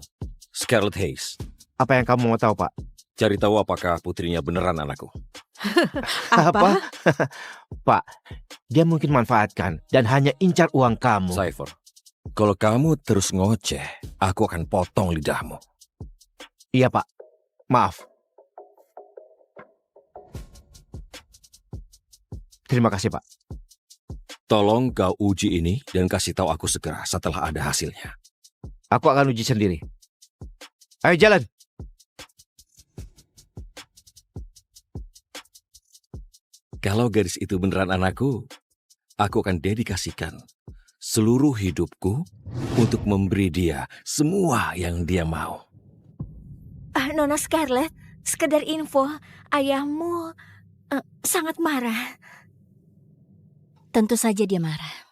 Scarlet Hayes. Apa yang kamu mau tahu, Pak? Cari tahu apakah putrinya beneran anakku. Apa? Pak, dia mungkin manfaatkan dan hanya incar uang kamu. Cypher, kalau kamu terus ngoceh, aku akan potong lidahmu. Iya, Pak. Maaf. Terima kasih, Pak. Tolong kau uji ini dan kasih tahu aku segera setelah ada hasilnya. Aku akan uji sendiri. Ayo jalan. Kalau gadis itu beneran anakku, aku akan dedikasikan seluruh hidupku untuk memberi dia semua yang dia mau. Nona Scarlett, sekedar info, ayahmu sangat marah. Tentu saja dia marah.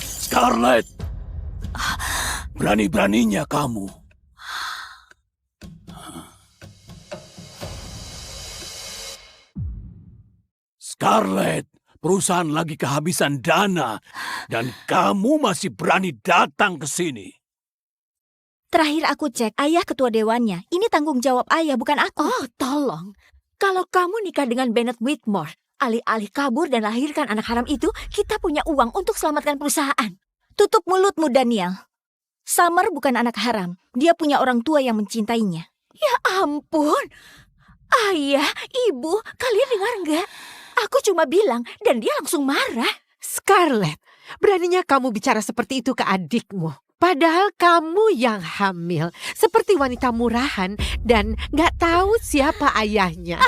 Scarlett, berani-beraninya kamu. Scarlett, perusahaan lagi kehabisan dana dan kamu masih berani datang ke sini. Terakhir aku cek, ayah ketua dewannya. Ini tanggung jawab ayah, bukan aku. Oh, tolong. Kalau kamu nikah dengan Bennett Whitmore, alih-alih kabur dan lahirkan anak haram itu, kita punya uang untuk selamatkan perusahaan. Tutup mulutmu, Daniel. Summer bukan anak haram. Dia punya orang tua yang mencintainya. Ya ampun. Ayah, ibu, kalian dengar nggak? Aku cuma bilang dan dia langsung marah. Scarlett, beraninya kamu bicara seperti itu ke adikmu. Padahal kamu yang hamil, seperti wanita murahan dan gak tahu siapa ayahnya.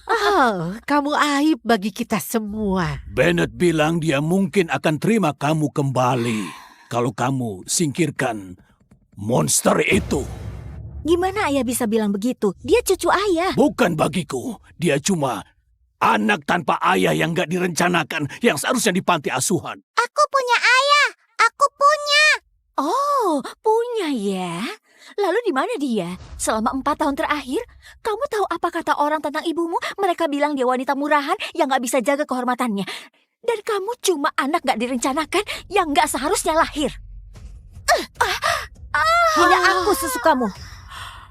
Oh, kamu aib bagi kita semua. Bennett bilang dia mungkin akan terima kamu kembali kalau kamu singkirkan monster itu. Gimana ayah bisa bilang begitu? Dia cucu ayah. Bukan bagiku, dia cuma anak tanpa ayah yang gak direncanakan yang seharusnya di panti asuhan. Aku punya ayah. Aku punya. Oh, punya ya. Lalu di mana dia? Selama 4 tahun terakhir, kamu tahu apa kata orang tentang ibumu? Mereka bilang dia wanita murahan yang gak bisa jaga kehormatannya. Dan kamu cuma anak gak direncanakan yang gak seharusnya lahir. Hina aku sesukamu.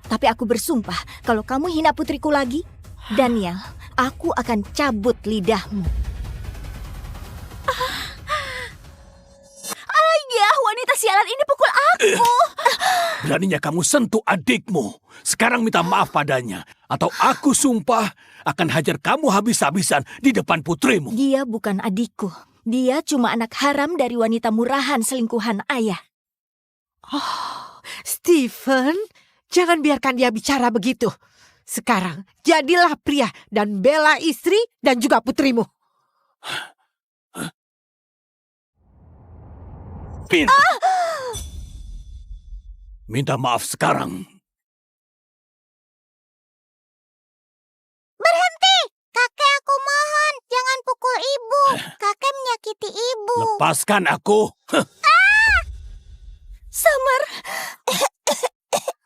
Tapi aku bersumpah, kalau kamu hina putriku lagi, Daniel, aku akan cabut lidahmu. Ayah, wanita sialan ini pukul aku. Beraninya kamu sentuh adikmu. Sekarang minta maaf padanya. Atau aku sumpah akan hajar kamu habis-habisan di depan putrimu. Dia bukan adikku. Dia cuma anak haram dari wanita murahan selingkuhan ayah. Oh, Stephen, jangan biarkan dia bicara begitu. Sekarang, jadilah pria dan bela istri dan juga putrimu. Minta maaf sekarang. Berhenti! Kakek, aku mohon. Jangan pukul ibu. Kakek menyakiti ibu. Lepaskan aku. Summer,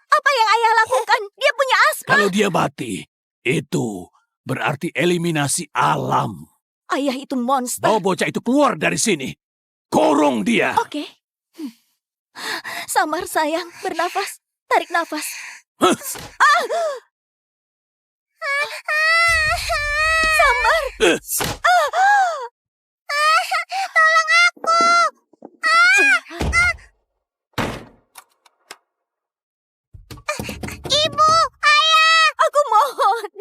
apa yang ayah lakukan? Dia punya asma. Kalau dia mati, itu berarti eliminasi alam. Ayah itu monster. Bawa bocah itu keluar dari sini. Kurung dia. Oke. Summer, sayang, bernafas. Tarik nafas. Summer. Tolong aku. Ibu, ayah. Aku mohon.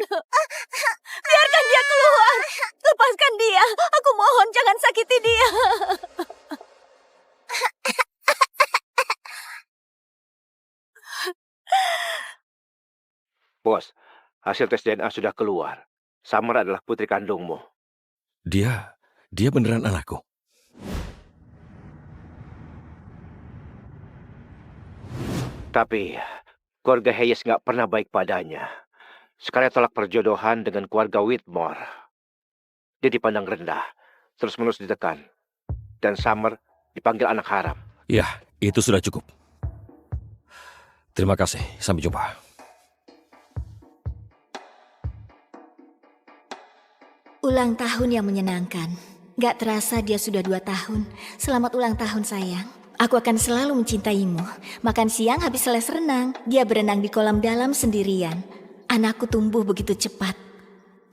Biarkan dia keluar. Lepaskan dia. Aku mohon, jangan sakiti dia. Bos, hasil tes DNA sudah keluar. Summer adalah putri kandungmu. Dia beneran anakku. Tapi keluarga Hayes nggak pernah baik padanya. Sekarang tolak perjodohan dengan keluarga Whitmore. Dia dipandang rendah, terus-menerus ditekan. Dan Summer dipanggil anak haram. Ya, itu sudah cukup. Terima kasih, sampai jumpa. Ulang tahun yang menyenangkan. Gak terasa dia sudah 2 tahun. Selamat ulang tahun sayang. Aku akan selalu mencintaimu. Makan siang habis les renang. Dia berenang di kolam dalam sendirian. Anakku tumbuh begitu cepat.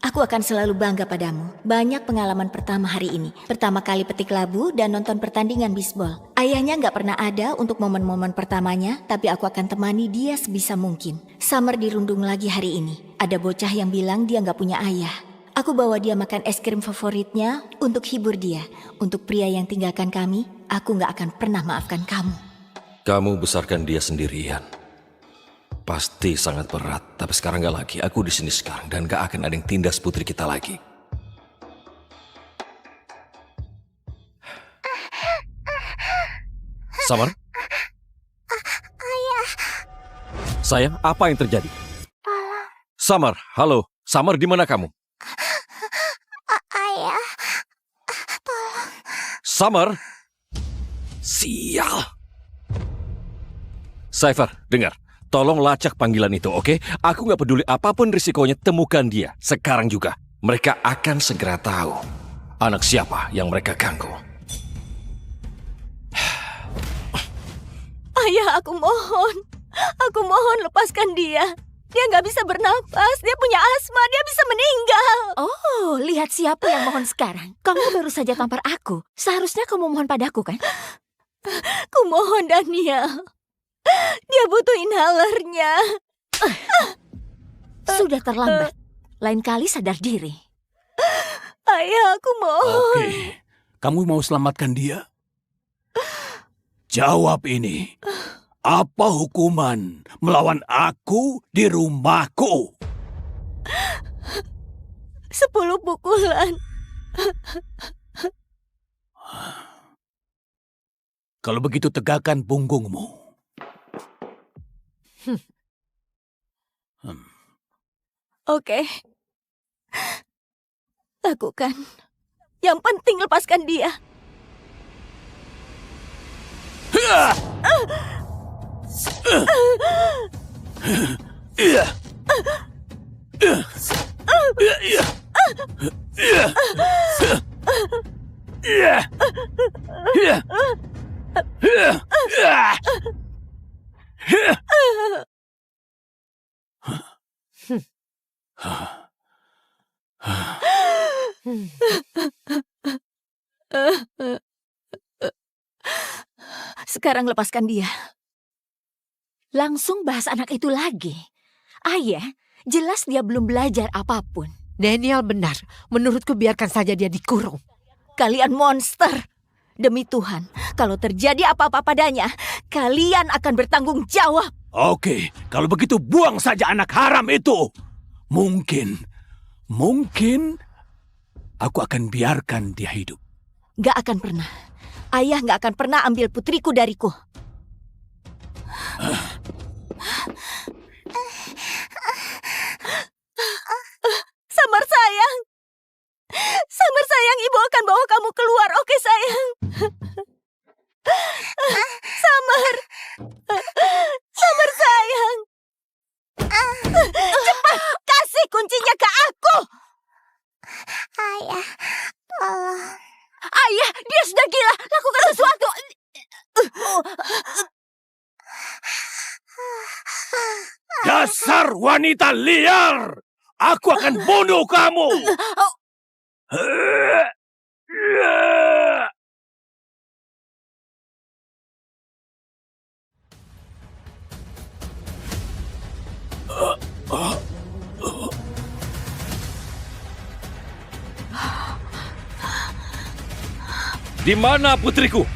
Aku akan selalu bangga padamu. Banyak pengalaman pertama hari ini. Pertama kali petik labu dan nonton pertandingan bisbol. Ayahnya nggak pernah ada untuk momen-momen pertamanya, tapi aku akan temani dia sebisa mungkin. Summer dirundung lagi hari ini. Ada bocah yang bilang dia nggak punya ayah. Aku bawa dia makan es krim favoritnya untuk hibur dia. Untuk pria yang tinggalkan kami, aku nggak akan pernah maafkan kamu. Kamu besarkan dia sendirian. Pasti sangat berat, tapi sekarang gak lagi. Aku di sini sekarang dan gak akan ada yang tindas putri kita lagi. Summer? Ayah. Sayang, apa yang terjadi? Tolong. Summer, halo. Summer, di mana kamu? Ayah. Tolong. Summer? Sial. Cypher, dengar. Tolong lacak panggilan itu, oke? Aku gak peduli apapun risikonya, temukan dia. Sekarang juga. Mereka akan segera tahu anak siapa yang mereka ganggu. Ayah, aku mohon. Aku mohon lepaskan dia. Dia nggak bisa bernapas, dia punya asma, dia bisa meninggal. Oh, lihat siapa yang mohon sekarang. Kamu baru saja tampar aku. Seharusnya kamu mohon padaku, kan? Kumohon, Daniel. Dia butuh inhalernya. Sudah terlambat. Lain kali sadar diri. Ayah, aku mohon. Oke, kamu mau selamatkan dia? Jawab ini. Apa hukuman melawan aku di rumahku? 10 pukulan. Kalau begitu tegakkan punggungmu. Oke. Lakukan. Yang penting lepaskan dia. Sekarang lepaskan dia. Langsung bahas anak itu lagi. Ayah, jelas dia belum belajar apapun. Daniel benar. Menurutku biarkan saja dia dikurung. Kalian monster. Demi Tuhan, kalau terjadi apa-apa padanya, kalian akan bertanggung jawab. Oke, kalau begitu buang saja anak haram itu. Mungkin aku akan biarkan dia hidup. Gak akan pernah. Ayah gak akan pernah ambil putriku dariku. Summer sayang. Summer sayang, ibu akan bawa kamu keluar, oke sayang? Summer. Summer sayang. Cepat, kasih kuncinya ke aku. Ayah, tolong. Ayah, dia sudah gila. Lakukan sesuatu. Dasar wanita liar! Aku akan bunuh kamu! Di mana putriku?